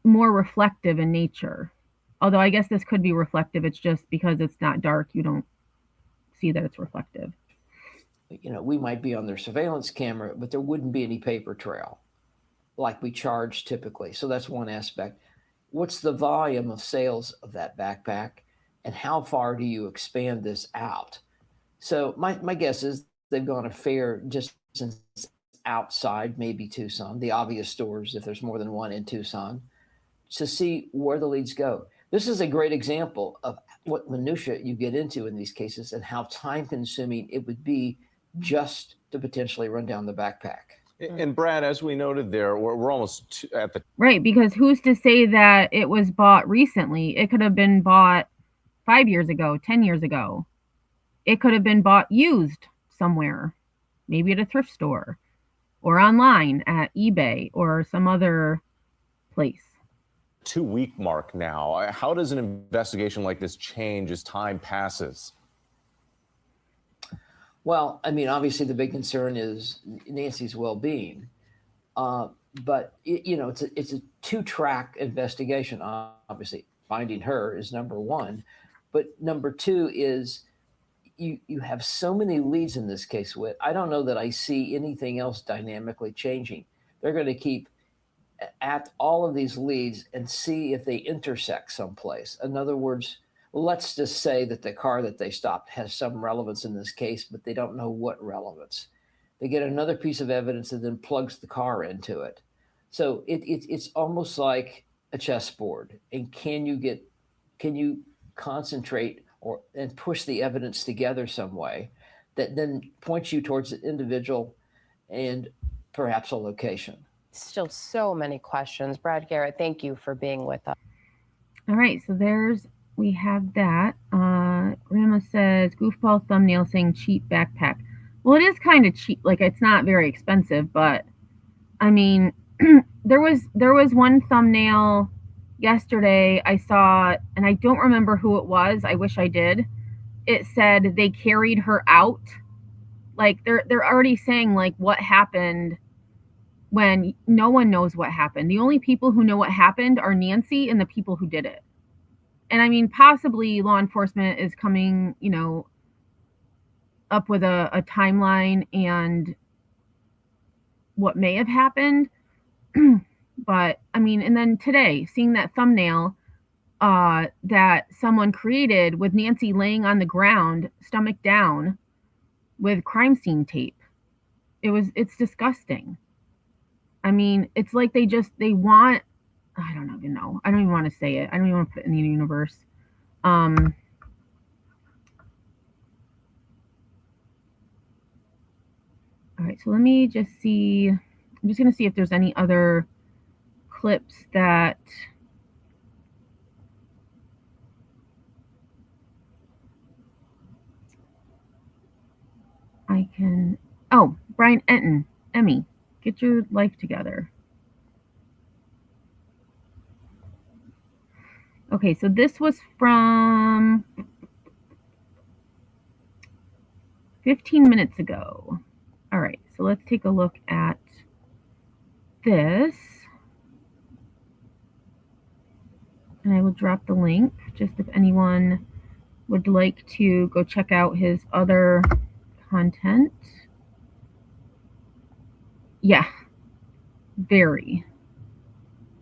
[SPEAKER 2] more reflective in nature. Although I guess this could be reflective. It's just because it's not dark, you don't see that it's reflective.
[SPEAKER 22] You know, we might be on their surveillance camera, but there wouldn't be any paper trail like we charge typically. So that's one aspect. What's the volume of sales of that backpack, and how far do you expand this out? So my guess is they've gone a fair distance outside, maybe Tucson, the obvious stores, if there's more than one in Tucson, to see where the leads go. This is a great example of what minutia you get into in these cases and how time consuming it would be just to potentially run down the backpack.
[SPEAKER 21] And Brad, as we noted there, we're almost at the
[SPEAKER 2] right, because who's to say that it was bought recently? It could have been bought 5 years ago, 10 years ago. It could have been bought used somewhere, maybe at a thrift store or online at eBay or some other place.
[SPEAKER 21] 2-week mark now. How does an investigation like this change as time passes?
[SPEAKER 22] Well, I mean, obviously the big concern is Nancy's well-being, but it's a 2-track investigation. Obviously, finding her is number one, but number two is you have so many leads in this case. Whit, I don't know that I see anything else dynamically changing. They're going to keep at all of these leads and see if they intersect someplace. In other words, let's just say that the car that they stopped has some relevance in this case, but they don't know what relevance. They get another piece of evidence that then plugs the car into it. So it's almost like a chessboard. And can you concentrate and push the evidence together some way that then points you towards an individual and perhaps a location?
[SPEAKER 3] Still so many questions. Brad Garrett, thank you for being with us.
[SPEAKER 2] All right, so we have that. Grandma says, goofball thumbnail saying cheap backpack. Well, it is kind of cheap. Like, it's not very expensive, but I mean, there was one thumbnail yesterday I saw, and I don't remember who it was. I wish I did. It said they carried her out. Like, they're already saying like what happened when no one knows what happened. The only people who know what happened are Nancy and the people who did it. And I mean, possibly law enforcement is coming, up with a timeline and what may have happened. But I mean, and then today, seeing that thumbnail that someone created with Nancy laying on the ground, stomach down, with crime scene tape. It's disgusting. I mean, it's like they want, I don't even know. I don't even want to say it. I don't even want to put it in the universe. All right, so let me just see. I'm just going to see if there's any other clips that I can. Oh, Brian Enton, Emmy, get your life together. Okay, so this was from 15 minutes ago. All right, so let's take a look at this. And I will drop the link just if anyone would like to go check out his other content. Yeah, very.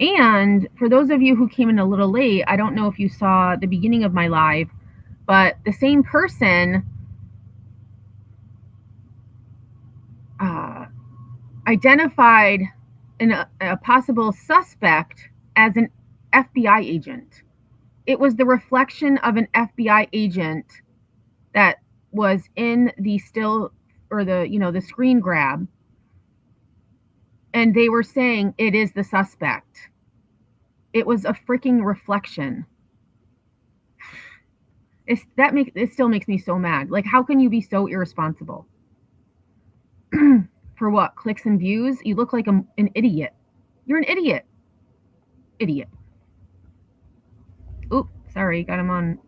[SPEAKER 2] And for those of you who came in a little late, I don't know if you saw the beginning of my live, but the same person identified a possible suspect as an FBI agent. It was the reflection of an FBI agent that was in the still, or the screen grab. And they were saying it is the suspect. It was a freaking reflection. It still makes me so mad. Like, how can you be so irresponsible? For what? Clicks and views? You look like an idiot. You're an idiot. Idiot. Oop, sorry, got him on.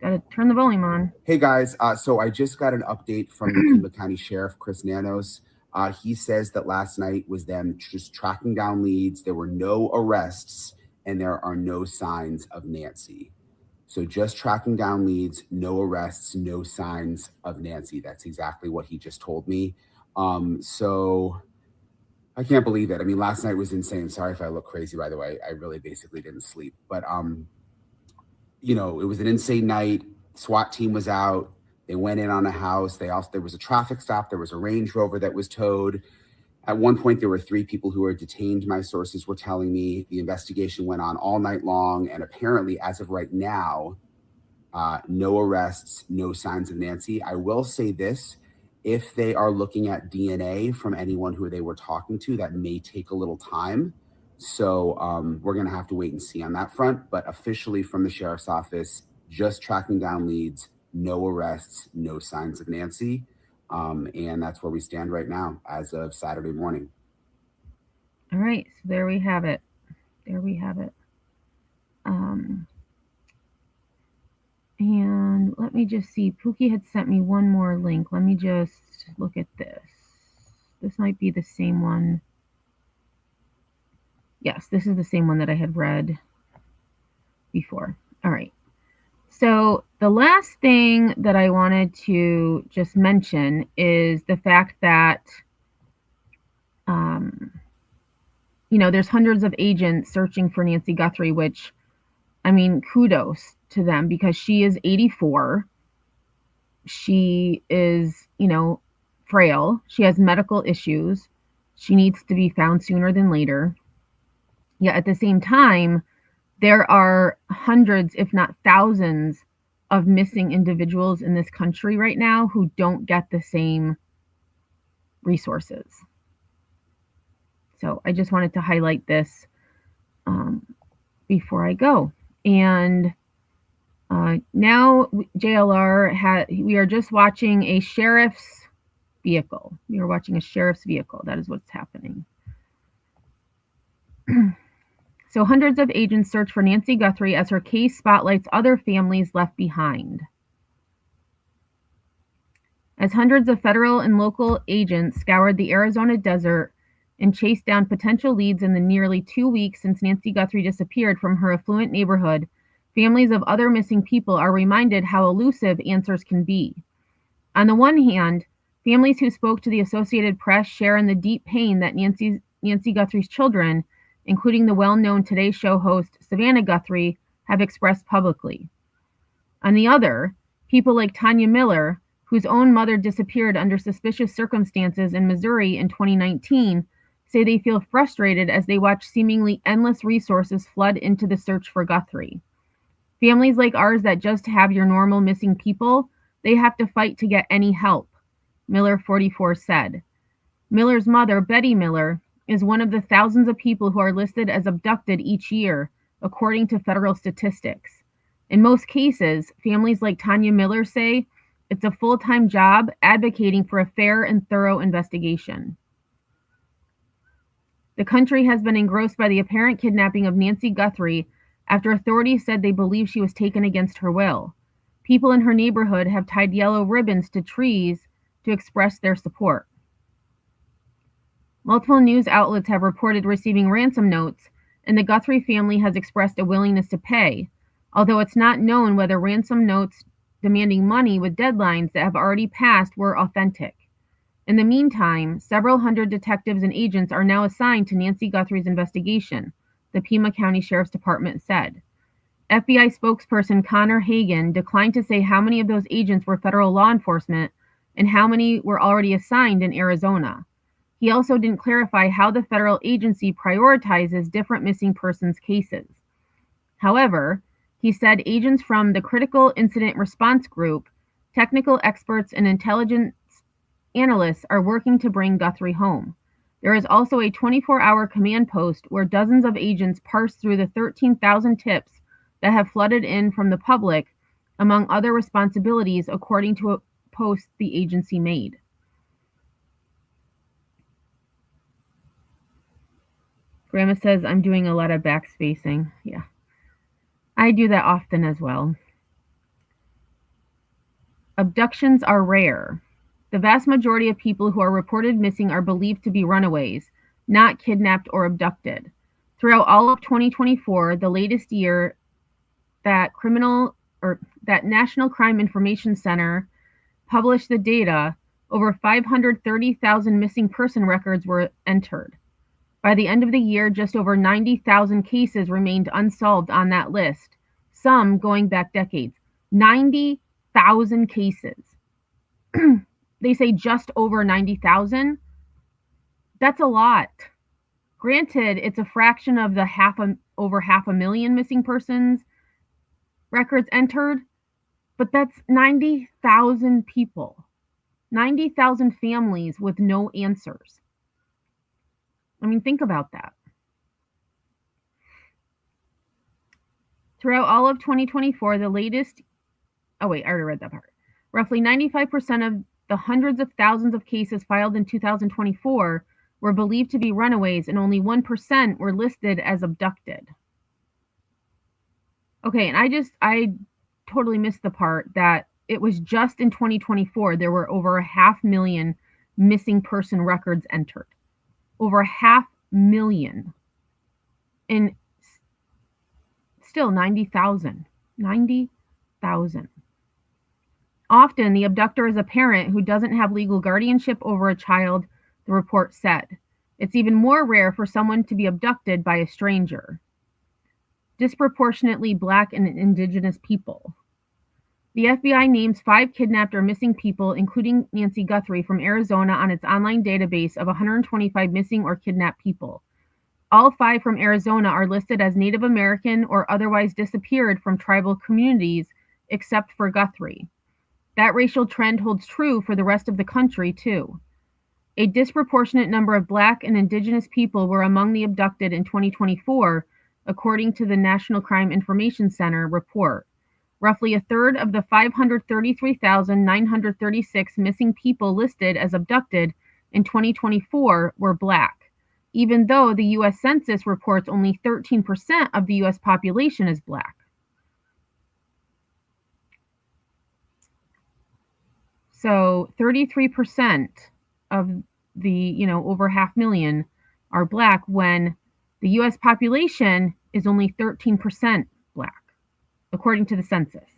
[SPEAKER 2] Gotta turn the volume on.
[SPEAKER 9] Hey guys, so I just got an update from the Pima County Sheriff, Chris Nanos. He says that last night was them just tracking down leads. There were no arrests and there are no signs of Nancy. So just tracking down leads, no arrests, no signs of Nancy. That's exactly what he just told me. So I can't believe it. I mean, last night was insane. Sorry if I look crazy, by the way. I really basically didn't sleep. But, it was an insane night. SWAT team was out. They went in on a house. There was a traffic stop. There was a Range Rover that was towed. At one point, there were 3 people who were detained, my sources were telling me. The investigation went on all night long. And apparently, as of right now, no arrests, no signs of Nancy. I will say this. If they are looking at DNA from anyone who they were talking to, that may take a little time. So we're going to have to wait and see on that front. But officially from the sheriff's office, just tracking down leads, no arrests, no signs of Nancy. And that's where we stand right now as of Saturday morning.
[SPEAKER 2] All right, so there we have it. There we have it. And let me just see. Pookie had sent me one more link. Let me just look at this. This might be the same one. Yes, this is the same one that I had read before. All right. So the last thing that I wanted to just mention is the fact that, there's hundreds of agents searching for Nancy Guthrie, which, I mean, kudos to them because she is 84. She is, frail. She has medical issues. She needs to be found sooner than later. Yet at the same time, there are hundreds, if not thousands, of missing individuals in this country right now who don't get the same resources. So I just wanted to highlight this before I go. And now JLR we are just watching a sheriff's vehicle. We were watching a sheriff's vehicle. That is what's happening. So hundreds of agents search for Nancy Guthrie as her case spotlights other families left behind. As hundreds of federal and local agents scoured the Arizona desert and chased down potential leads in the nearly 2 weeks since Nancy Guthrie disappeared from her affluent neighborhood, families of other missing people are reminded how elusive answers can be. On the one hand, families who spoke to the Associated Press share in the deep pain that Nancy Guthrie's children, including the well-known Today Show host Savannah Guthrie, have expressed publicly. On the other, people like Tanya Miller, whose own mother disappeared under suspicious circumstances in Missouri in 2019, say they feel frustrated as they watch seemingly endless resources flood into the search for Guthrie. Families like ours that just have your normal missing people, they have to fight to get any help, Miller, 44, said. Miller's mother, Betty Miller, is one of the thousands of people who are listed as abducted each year, according to federal statistics. In most cases, families like Tanya Miller say it's a full-time job advocating for a fair and thorough investigation. The country has been engrossed by the apparent kidnapping of Nancy Guthrie after authorities said they believe she was taken against her will. People in her neighborhood have tied yellow ribbons to trees to express their support. Multiple news outlets have reported receiving ransom notes, and the Guthrie family has expressed a willingness to pay, although it's not known whether ransom notes demanding money with deadlines that have already passed were authentic. In the meantime, several hundred detectives and agents are now assigned to Nancy Guthrie's investigation, the Pima County Sheriff's Department said. FBI spokesperson Connor Hagan declined to say how many of those agents were federal law enforcement and how many were already assigned in Arizona. He also didn't clarify how the federal agency prioritizes different missing persons cases. However, he said agents from the Critical Incident Response Group, technical experts, and intelligence analysts are working to bring Guthrie home. There is also a 24-hour command post where dozens of agents parse through the 13,000 tips that have flooded in from the public, among other responsibilities, according to a post the agency made. Grandma says I'm doing a lot of backspacing. Yeah. I do that often as well. Abductions are rare. The vast majority of people who are reported missing are believed to be runaways, not kidnapped or abducted. Throughout all of 2024, the latest year that National Crime Information Center published the data, over 530,000 missing person records were entered. By the end of the year, just over 90,000 cases remained unsolved on that list, some going back decades. 90,000 cases. They say just over 90,000. That's a lot. Granted, it's a fraction of the over 500,000 missing persons records entered, but that's 90,000 people. 90,000 families with no answers. I mean, think about that. Throughout all of 2024, the latest, I already read that part. Roughly 95% of the hundreds of thousands of cases filed in 2024 were believed to be runaways, and only 1% were listed as abducted. Okay, and I totally missed the part that it was just in 2024 there were over 500,000 missing person records entered. Over 500,000. And still 90,000. 90,000. Often the abductor is a parent who doesn't have legal guardianship over a child, the report said. It's even more rare for someone to be abducted by a stranger. Disproportionately Black and Indigenous people. The FBI names 5 kidnapped or missing people, including Nancy Guthrie, from Arizona on its online database of 125 missing or kidnapped people. All 5 from Arizona are listed as Native American or otherwise disappeared from tribal communities, except for Guthrie. That racial trend holds true for the rest of the country, too. A disproportionate number of Black and Indigenous people were among the abducted in 2024, according to the National Crime Information Center report. Roughly a third of the 533,936 missing people listed as abducted in 2024 were Black, even though the U.S. Census reports only 13% of the U.S. population is Black. So 33% of the, over 500,000 are Black when the U.S. population is only 13% Black, according to the census.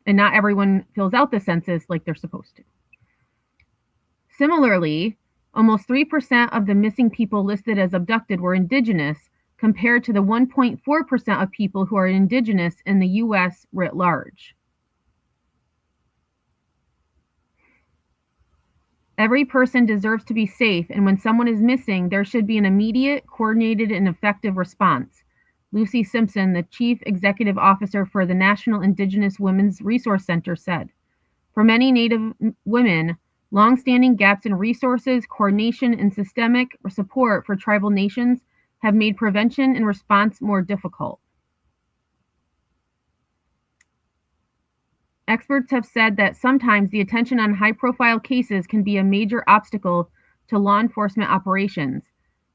[SPEAKER 2] And not everyone fills out the census like they're supposed to. Similarly, almost 3% of the missing people listed as abducted were Indigenous, compared to the 1.4% of people who are Indigenous in the U.S. writ large. Every person deserves to be safe, and when someone is missing, there should be an immediate, coordinated, and effective response. Lucy Simpson, the Chief Executive Officer for the National Indigenous Women's Resource Center, said, "For many Native women, long-standing gaps in resources, coordination, and systemic support for tribal nations have made prevention and response more difficult." Experts have said that sometimes the attention on high-profile cases can be a major obstacle to law enforcement operations.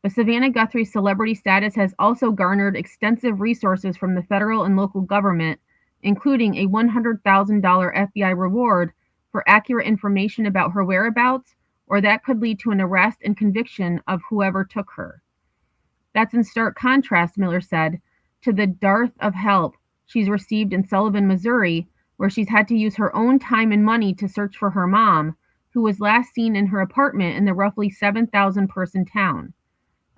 [SPEAKER 2] But Savannah Guthrie's celebrity status has also garnered extensive resources from the federal and local government, including a $100,000 FBI reward for accurate information about her whereabouts, or that could lead to an arrest and conviction of whoever took her. That's in stark contrast, Miller said, to the dearth of help she's received in Sullivan, Missouri, where she's had to use her own time and money to search for her mom, who was last seen in her apartment in the roughly 7,000-person town.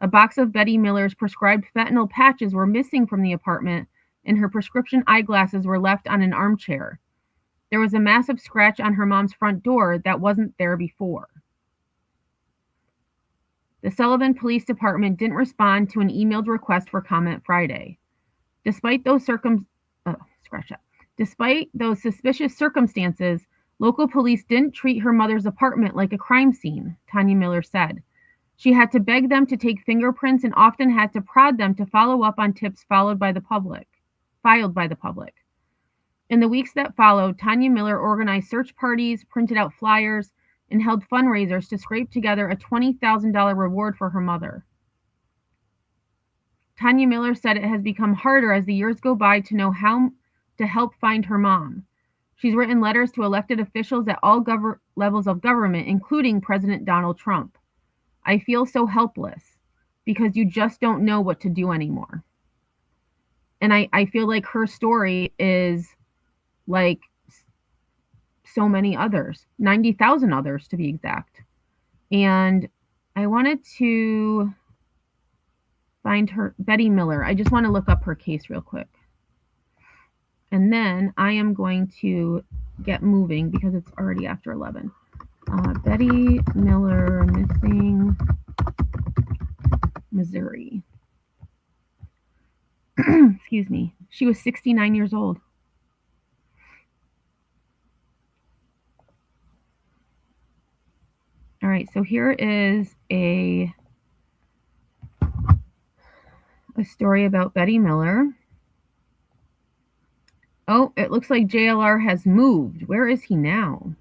[SPEAKER 2] A box of Betty Miller's prescribed fentanyl patches were missing from the apartment, and her prescription eyeglasses were left on an armchair. There was a massive scratch on her mom's front door that wasn't there before. The Sullivan Police Department didn't respond to an emailed request for comment Friday. Despite those suspicious circumstances, local police didn't treat her mother's apartment like a crime scene, Tanya Miller said. She had to beg them to take fingerprints and often had to prod them to follow up on tips filed by the public. In the weeks that followed, Tanya Miller organized search parties, printed out flyers, and held fundraisers to scrape together a $20,000 reward for her mother. Tanya Miller said it has become harder as the years go by to know how to help find her mom. She's written letters to elected officials at all levels of government, including President Donald Trump. "I feel so helpless because you just don't know what to do anymore." And I feel like her story is like so many others, 90,000 others to be exact. And I wanted to find her, Betty Miller. I just want to look up her case real quick. And then I am going to get moving because it's already after 11. Betty Miller, missing Missouri. Excuse me. She was 69 years old. All right, so here is a story about Betty Miller. Oh, it looks like JLR has moved. Where is he now?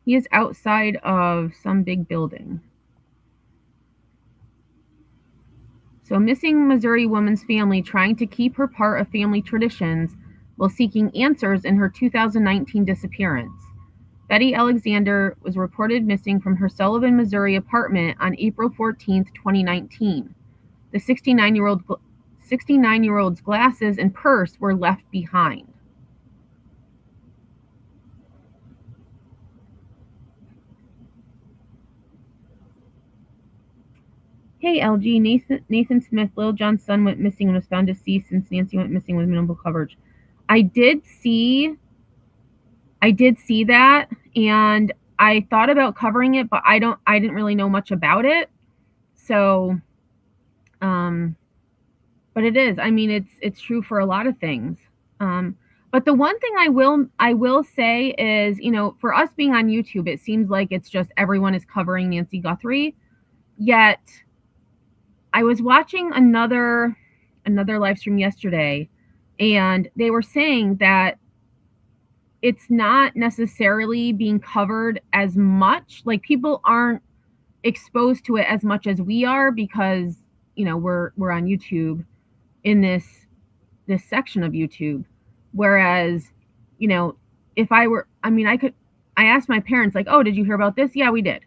[SPEAKER 2] He is outside of some big building. So a missing Missouri woman's family trying to keep her part of family traditions while seeking answers in her 2019 disappearance. Betty Alexander was reported missing from her Sullivan, Missouri apartment on April 14, 2019. The 69-year-old's glasses and purse were left behind. Hey, LG, Nathan Smith, Lil Jon's son went missing and was found deceased since Nancy went missing with minimal coverage. I did see that, and I thought about covering it, but I didn't really know much about it. So, but it is. I mean, it's true for a lot of things. But the one thing I will say is, for us being on YouTube, it seems like it's just everyone is covering Nancy Guthrie. Yet, I was watching another live stream yesterday, and they were saying that it's not necessarily being covered as much. Like, people aren't exposed to it as much as we are because, you know, we're on YouTube in this section of YouTube. Whereas, you know, if I were, I mean, I asked my parents, like, oh, did you hear about this? Yeah, we did.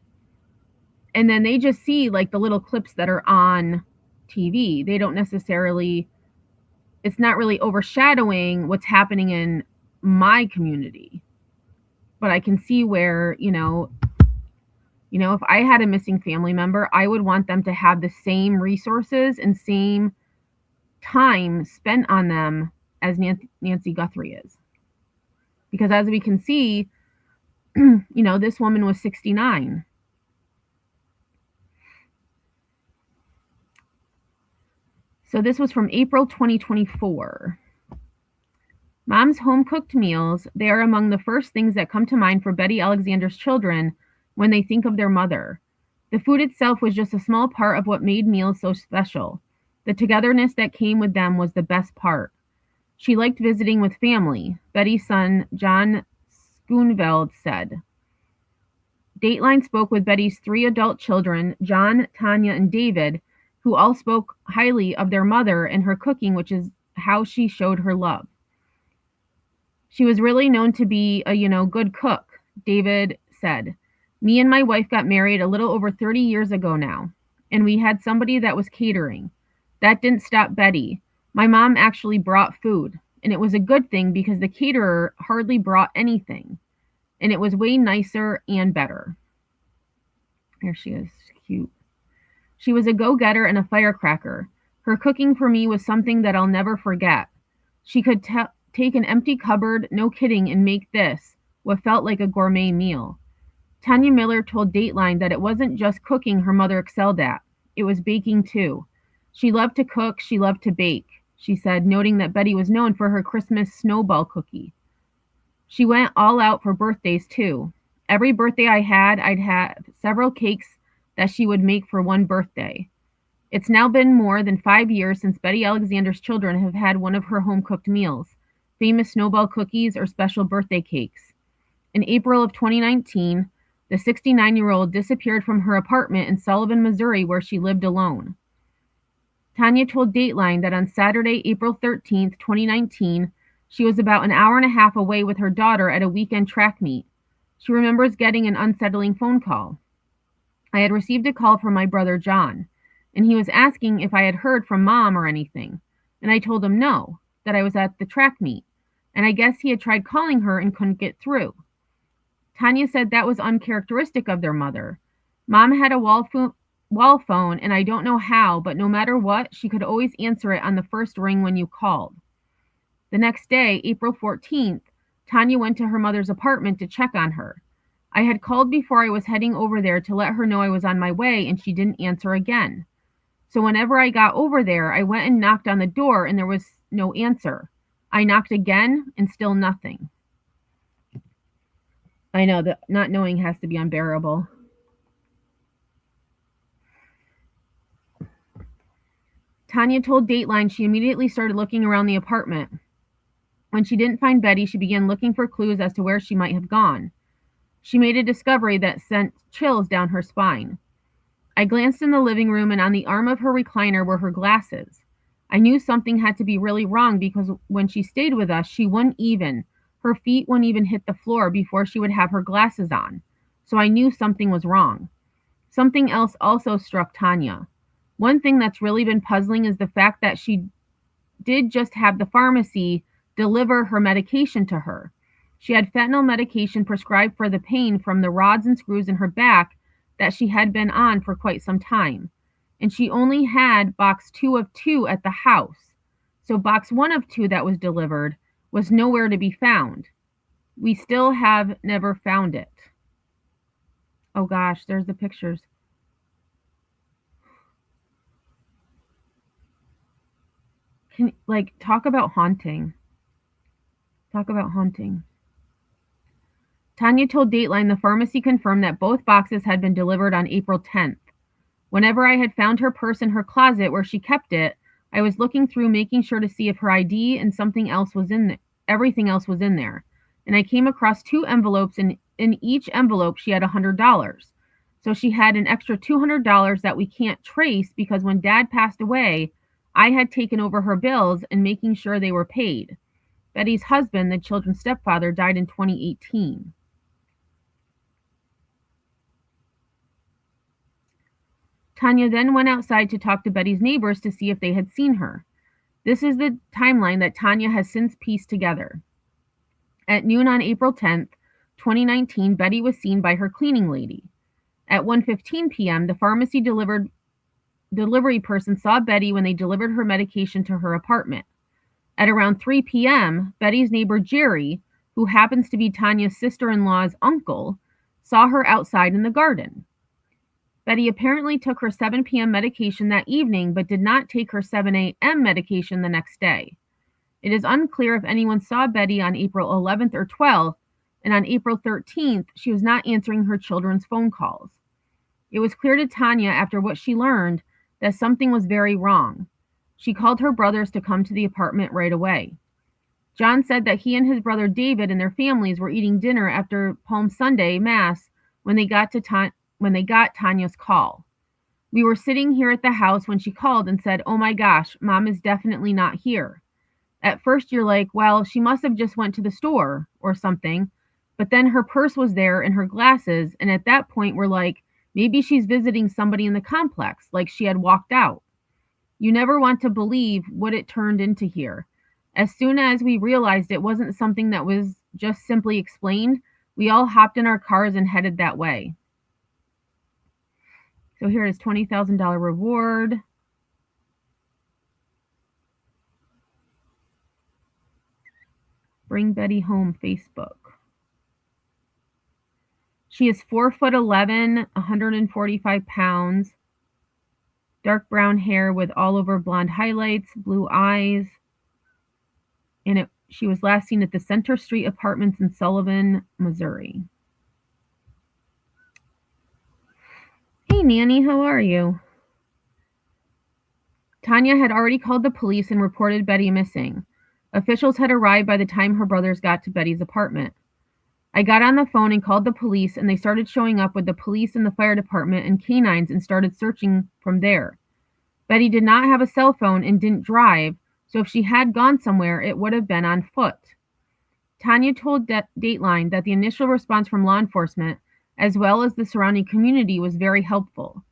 [SPEAKER 2] And then they just see like the little clips that are on TV. They don't necessarily, it's not really overshadowing what's happening in my community. But I can see where, you know, if I had a missing family member, I would want them to have the same resources and same time spent on them as Nancy Guthrie is. Because as we can see, you know, this woman was 69. So this was from April 2024. Mom's home-cooked meals, they are among the first things that come to mind for Betty Alexander's children when they think of their mother. The food itself was just a small part of what made meals so special. The togetherness that came with them was the best part. She liked visiting with family, Betty's son, John Schoonveld, said. Dateline spoke with Betty's 3 adult children, John, Tanya, and David, who all spoke highly of their mother and her cooking, which is how she showed her love. She was really known to be a, you know, good cook, David said. Me and my wife got married a little over 30 years ago now, and we had somebody that was catering. That didn't stop Betty. My mom actually brought food, and it was a good thing because the caterer hardly brought anything, and it was way nicer and better. There she is, cute. She was a go-getter and a firecracker. Her cooking for me was something that I'll never forget. She could take an empty cupboard, no kidding, and make this, what felt like a gourmet meal. Tanya Miller told Dateline that it wasn't just cooking her mother excelled at. It was baking too. She loved to cook, she loved to bake, she said, noting that Betty was known for her Christmas snowball cookie. She went all out for birthdays too. Every birthday I had, I'd have several cakes that she would make for one birthday. It's now been more than 5 years since Betty Alexander's children have had one of her home-cooked meals, famous snowball cookies or special birthday cakes. In April of 2019, the 69-year-old disappeared from her apartment in Sullivan, Missouri, where she lived alone. Tanya told Dateline that on Saturday, April 13th, 2019, she was about an hour and a half away with her daughter at a weekend track meet. She remembers getting an unsettling phone call. I had received a call from my brother John, and he was asking if I had heard from Mom or anything, and I told him no, that I was at the track meet, and I guess he had tried calling her and couldn't get through. Tanya said that was uncharacteristic of their mother. Mom had a wall phone, and I don't know how, but no matter what, she could always answer it on the first ring when you called. The next day, April 14th, Tanya went to her mother's apartment to check on her. I had called before I was heading over there to let her know I was on my way, and she didn't answer again. So whenever I got over there, I went and knocked on the door, and there was no answer. I knocked again, and still nothing. I know that not knowing has to be unbearable. Tanya told Dateline she immediately started looking around the apartment. When she didn't find Betty, she began looking for clues as to where she might have gone. She made a discovery that sent chills down her spine. I glanced in the living room, and on the arm of her recliner were her glasses. I knew something had to be really wrong because when she stayed with us, her feet wouldn't even hit the floor before she would have her glasses on. So I knew something was wrong. Something else also struck Tanya. One thing that's really been puzzling is the fact that she did just have the pharmacy deliver her medication to her. She had fentanyl medication prescribed for the pain from the rods and screws in her back that she had been on for quite some time. And she only had box 2 of 2 at the house. So box 1 of 2 that was delivered was nowhere to be found. We still have never found it. Oh gosh, there's the pictures. Talk about haunting. Talk about haunting. Tanya told Dateline the pharmacy confirmed that both boxes had been delivered on April 10th. Whenever I had found her purse in her closet where she kept it, I was looking through making sure to see if her ID and everything else was in there. and I came across 2 envelopes, and in each envelope she had $100. So she had an extra $200 that we can't trace because when Dad passed away, I had taken over her bills and making sure they were paid. Betty's husband, the children's stepfather, died in 2018. Tanya then went outside to talk to Betty's neighbors to see if they had seen her. This is the timeline that Tanya has since pieced together. At noon on April 10th, 2019, Betty was seen by her cleaning lady. At 1:15 p.m., the pharmacy delivery person saw Betty when they delivered her medication to her apartment. At around 3 p.m., Betty's neighbor Jerry, who happens to be Tanya's sister-in-law's uncle, saw her outside in the garden. Betty apparently took her 7 p.m. medication that evening, but did not take her 7 a.m. medication the next day. It is unclear if anyone saw Betty on April 11th or 12th, and on April 13th, she was not answering her children's phone calls. It was clear to Tanya after what she learned that something was very wrong. She called her brothers to come to the apartment right away. John said that he and his brother David and their families were eating dinner after Palm Sunday Mass when they got Tanya's call. We were sitting here at the house when she called and said, "Oh my gosh, Mom is definitely not here." At first you're like, well, she must have just went to the store or something, but then her purse was there and her glasses, and at that point we're like, maybe she's visiting somebody in the complex, like she had walked out. You never want to believe what it turned into here. As soon as we realized it wasn't something that was just simply explained, we all hopped in our cars and headed that way. So here is $20,000 reward. Bring Betty Home Facebook. She is 4'11", 145 pounds, dark brown hair with all over blonde highlights, blue eyes, and she was last seen at the Center Street Apartments in Sullivan, Missouri. Hey, Nanny, how are you? Tanya had already called the police and reported Betty missing. Officials had arrived by the time her brothers got to Betty's apartment. I got on the phone and called the police, and they started showing up with the police and the fire department and canines and started searching from there. Betty did not have a cell phone and didn't drive, so if she had gone somewhere, it would have been on foot. Tanya told Dateline that the initial response from law enforcement, as well as the surrounding community, was very helpful.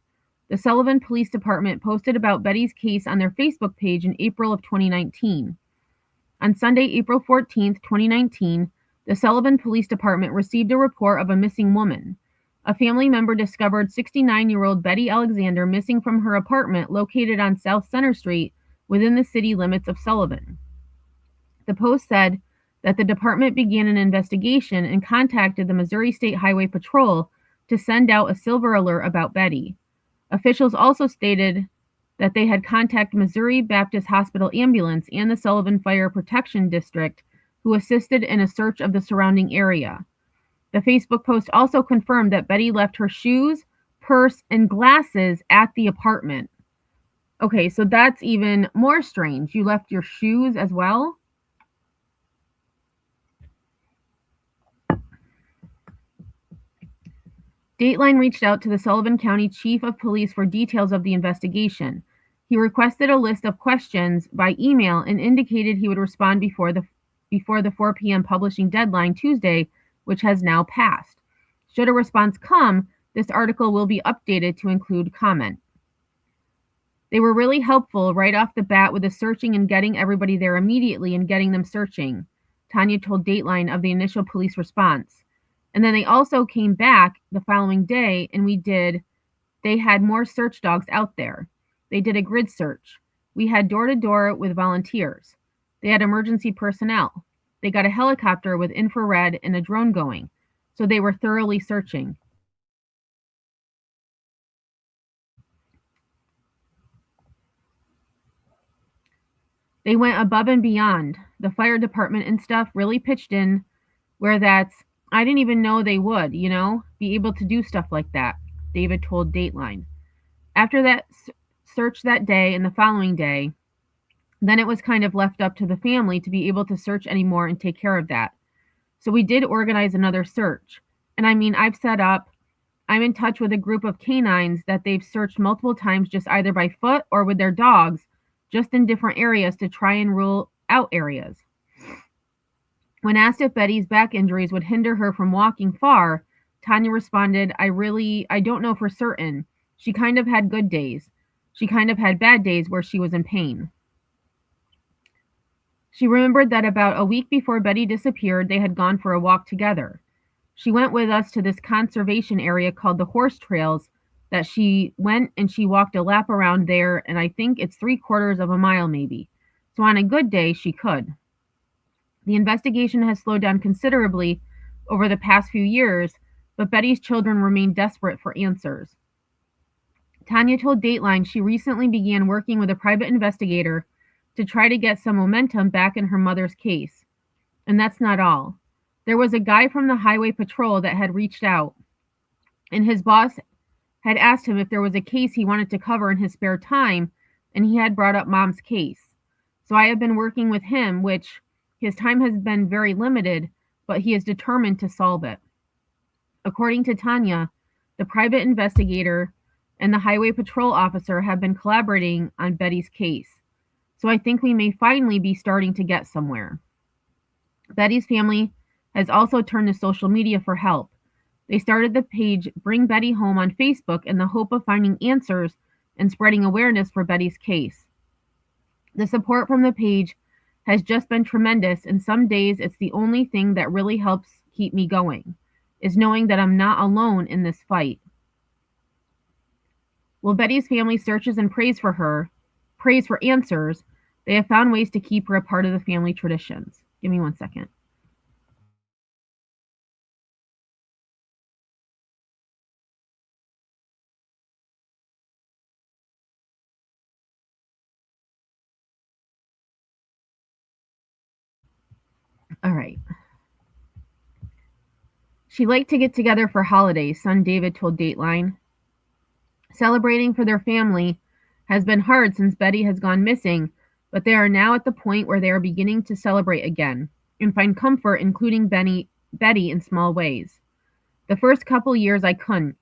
[SPEAKER 2] The Sullivan Police Department posted about Betty's case on their Facebook page in April of 2019. On Sunday, April 14th, 2019, the Sullivan Police Department received a report of a missing woman. A family member discovered 69-year-old Betty Alexander missing from her apartment located on South Center Street within the city limits of Sullivan. The Post said that the department began an investigation and contacted the Missouri State Highway Patrol to send out a silver alert about Betty. Officials also stated that they had contacted Missouri Baptist Hospital Ambulance and the Sullivan Fire Protection District, who assisted in a search of the surrounding area. The Facebook post also confirmed that Betty left her shoes, purse, and glasses at the apartment. Okay, so that's even more strange. You left your shoes as well? Dateline reached out to the Sullivan County Chief of Police for details of the investigation. He requested a list of questions by email and indicated he would respond before the 4 p.m. publishing deadline Tuesday, which has now passed. Should a response come, this article will be updated to include comment. They were really helpful right off the bat with the searching and getting everybody there immediately and getting them searching, Tanya told Dateline of the initial police response. And then they also came back the following day and they had more search dogs out there. They did a grid search. We had door-to-door with volunteers. They had emergency personnel. They got a helicopter with infrared and a drone going. So they were thoroughly searching. They went above and beyond. The fire department and stuff really pitched in where I didn't even know they would, be able to do stuff like that, David told Dateline. After that search that day and the following day, then it was kind of left up to the family to be able to search anymore and take care of that. So we did organize another search. And I mean, I'm in touch with a group of canines that they've searched multiple times, just either by foot or with their dogs, just in different areas to try and rule out areas. When asked if Betty's back injuries would hinder her from walking far, Tanya responded, I don't know for certain. She kind of had good days. She kind of had bad days where she was in pain. She remembered that about a week before Betty disappeared, they had gone for a walk together. She went with us to this conservation area called the Horse Trails that she went and she walked a lap around there, and I think it's 3/4 of a mile maybe. So on a good day, she could. The investigation has slowed down considerably over the past few years, but Betty's children remain desperate for answers. Tanya told Dateline she recently began working with a private investigator to try to get some momentum back in her mother's case. And that's not all. There was a guy from the highway patrol that had reached out, and his boss had asked him if there was a case he wanted to cover in his spare time, and he had brought up Mom's case. So I have been working with him, which his time has been very limited, but he is determined to solve it. According to Tanya, the private investigator and the highway patrol officer have been collaborating on Betty's case. So I think we may finally be starting to get somewhere. Betty's family has also turned to social media for help. They started the page Bring Betty Home on Facebook in the hope of finding answers and spreading awareness for Betty's case. The support from the page has just been tremendous, and some days it's the only thing that really helps keep me going, is knowing that I'm not alone in this fight. While Betty's family searches and prays for answers, they have found ways to keep her a part of the family traditions. Give me 1 second. All right. She liked to get together for holidays, son David told Dateline. Celebrating for their family has been hard since Betty has gone missing, but they are now at the point where they are beginning to celebrate again and find comfort, including Betty in small ways. The first couple years I couldn't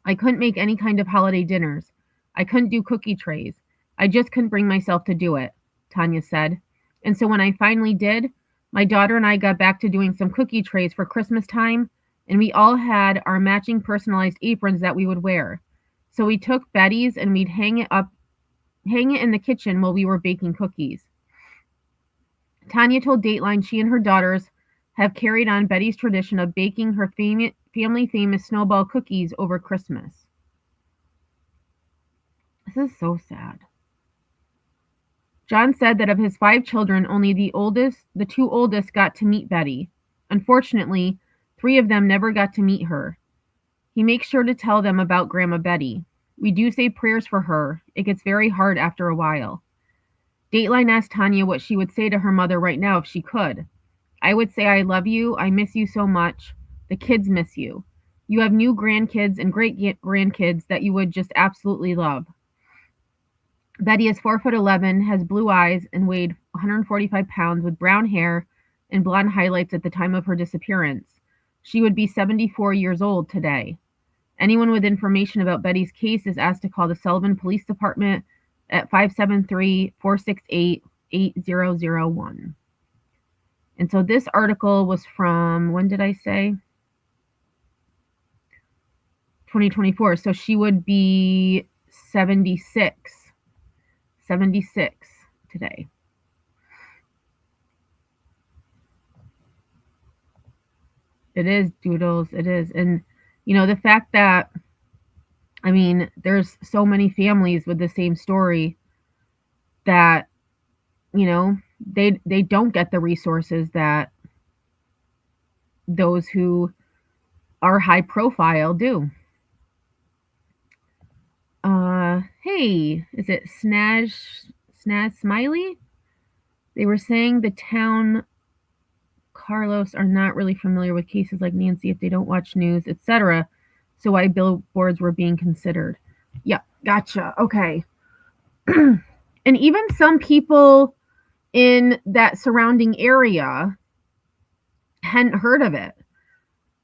[SPEAKER 2] make any kind of holiday dinners. I couldn't do cookie trays. I just couldn't bring myself to do it, Tanya said. And so when I finally did, my daughter and I got back to doing some cookie trays for Christmas time, and we all had our matching personalized aprons that we would wear. So we took Betty's and we'd hang it in the kitchen while we were baking cookies. Tanya told Dateline she and her daughters have carried on Betty's tradition of baking her family famous snowball cookies over Christmas. This is so sad. John said that of his 5 children, only the 2 oldest got to meet Betty. Unfortunately, 3 of them never got to meet her. He makes sure to tell them about Grandma Betty. We do say prayers for her. It gets very hard after a while. Dateline asked Tanya what she would say to her mother right now if she could. I would say I love you. I miss you so much. The kids miss you. You have new grandkids and great-grandkids that you would just absolutely love. Betty is 4'11", has blue eyes, and weighed 145 pounds with brown hair and blonde highlights at the time of her disappearance. She would be 74 years old today. Anyone with information about Betty's case is asked to call the Sullivan Police Department at 573-468-8001. And so this article was from, when did I say? 2024. So she would be 76 today. It is, Doodles. It is. And, you know, the fact that, I mean, there's so many families with the same story that, you know, they don't get the resources that those who are high profile do. Hey, is it Snaz Smiley? They were saying the town Carlos are not really familiar with cases like Nancy if they don't watch news, etc. So why billboards were being considered. Yeah, gotcha. Okay. And even some people in that surrounding area hadn't heard of it.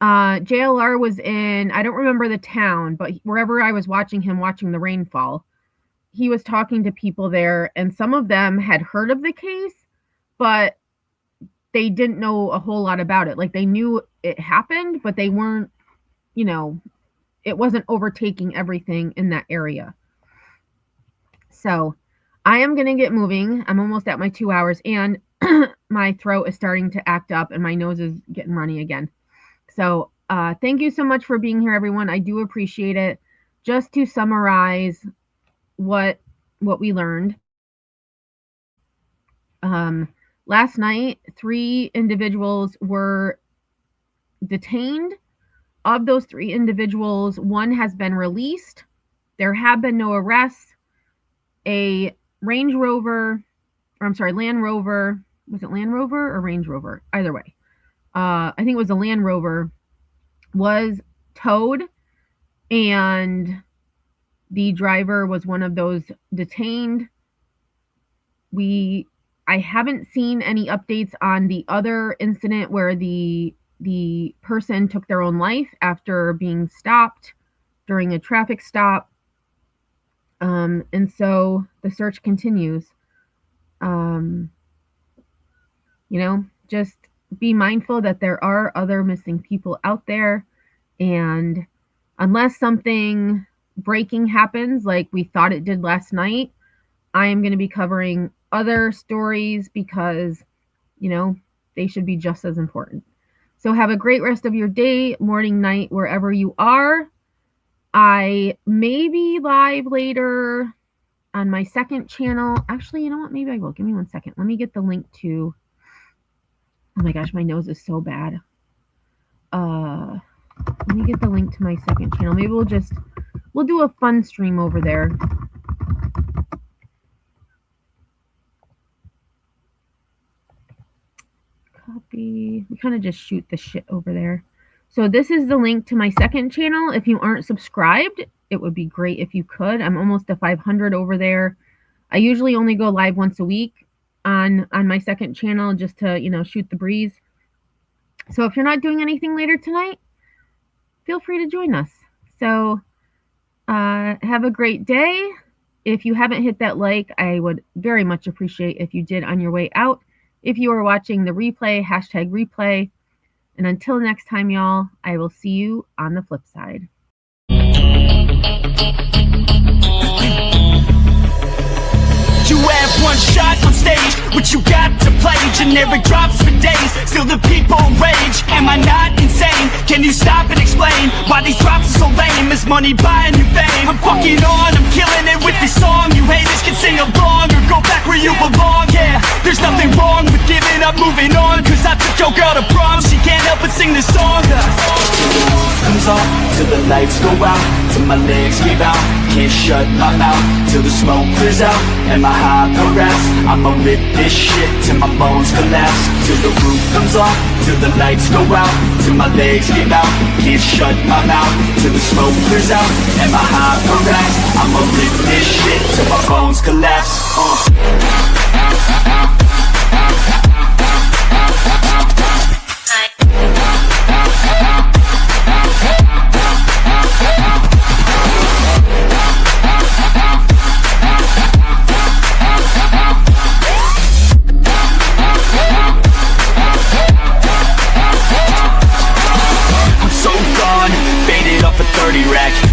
[SPEAKER 2] JLR was in, I don't remember the town, but wherever I was watching him watching the rainfall, he was talking to people there, and some of them had heard of the case, but they didn't know a whole lot about it. Like, they knew it happened, but they weren't, you know, it wasn't overtaking everything in that area. So I am going to get moving. I'm almost at my 2 hours, and my throat is starting to act up and my nose is getting runny again. So thank you so much for being here, everyone. I do appreciate it. Just to summarize what we learned. Last night, 3 individuals were detained. Of those 3 individuals, 1 has been released. There have been no arrests. A Land Rover, was it Land Rover or Range Rover? Either way. I think it was a Land Rover, was towed, and the driver was one of those detained. I haven't seen any updates on the other incident where the person took their own life after being stopped during a traffic stop. And so the search continues. You know, just be mindful that there are other missing people out there. And unless something breaking happens like we thought it did last night, I am going to be covering other stories because, you know, they should be just as important. So have a great rest of your day, morning, night, wherever you are. I may be live later on my second channel. Actually, you know what? Maybe I will. Give me 1 second. Let me get the link to... Oh my gosh, my nose is so bad. Let me get the link to my second channel. Maybe we'll do a fun stream over there. Copy. We kind of just shoot the shit over there. So this is the link to my second channel. If you aren't subscribed, it would be great if you could. I'm almost to 500 over there. I usually only go live once a week on my second channel just to, you know, shoot the breeze. So if you're not doing anything later tonight, feel free to join us. So have a great day. If you haven't hit that like, I would very much appreciate if you did on your way out. If you are watching the replay, #replay. And until next time, y'all, I will see you on the flip side.
[SPEAKER 4] You have one shot on stage, what you got to play. Generic drops for days, still the people rage. Am I not insane? Can you stop and explain why these drops are so lame? Is money buying you fame? I'm fucking on, I'm killing it with this song. You haters can sing along or go back where you belong. Yeah, there's nothing wrong with giving up, moving on. Cause I took your girl to prom, she can't help but sing this song. Till the roof comes off, till the lights go out, till my legs give out, can't shut my mouth, till the smoke clears out. And my high harass, I'ma rip this shit till my bones collapse. Till the roof comes off, till the lights go out, till my legs give out, can't shut my mouth, till the smoke clears out. And my high harass, I'ma rip this shit till my bones collapse.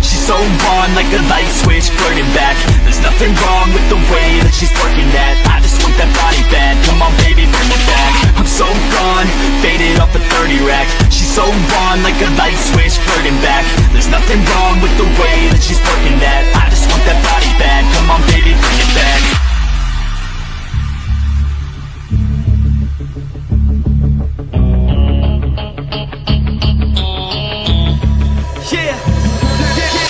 [SPEAKER 4] She's so gone like a light switch flirting back. There's nothing wrong with the way that she's working that. I just want that body bad, come on baby bring it back. I'm so gone, faded off a 30 rack. She's so gone like a light switch flirting back. There's nothing wrong with the way that she's working that. I just want that body bad, come on baby bring it back.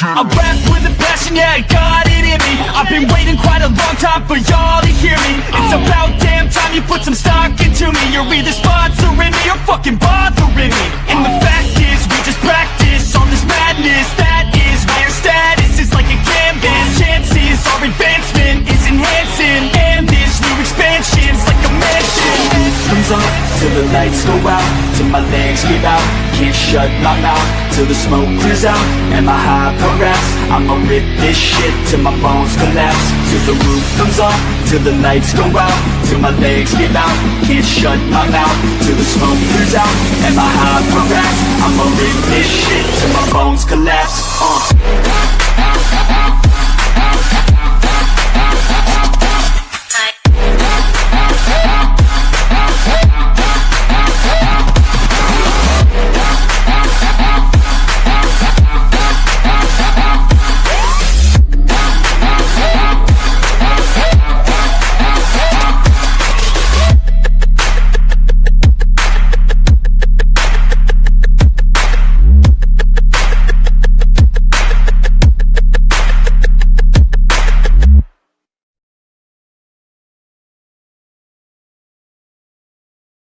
[SPEAKER 4] I rap with a passion, yeah, I got it in me. I've been waiting quite a long time for y'all to hear me. It's about damn time you put some stock into me. You're either sponsoring me or fucking bothering me. And the fact is, we just practice on this madness. That is why your status is like a canvas. Chances our advancement is enhancing, and this new expansion's like a mansion. Comes off till the lights go out, till my legs give out. Can't shut my mouth till the smoke clears out. Am I high, perhaps? I'ma rip this shit till my bones collapse. Till the roof comes off, till the lights go out, till my legs give out. Can't shut my mouth till the smoke clears out. Am I high, perhaps? I'ma rip this shit till my bones collapse.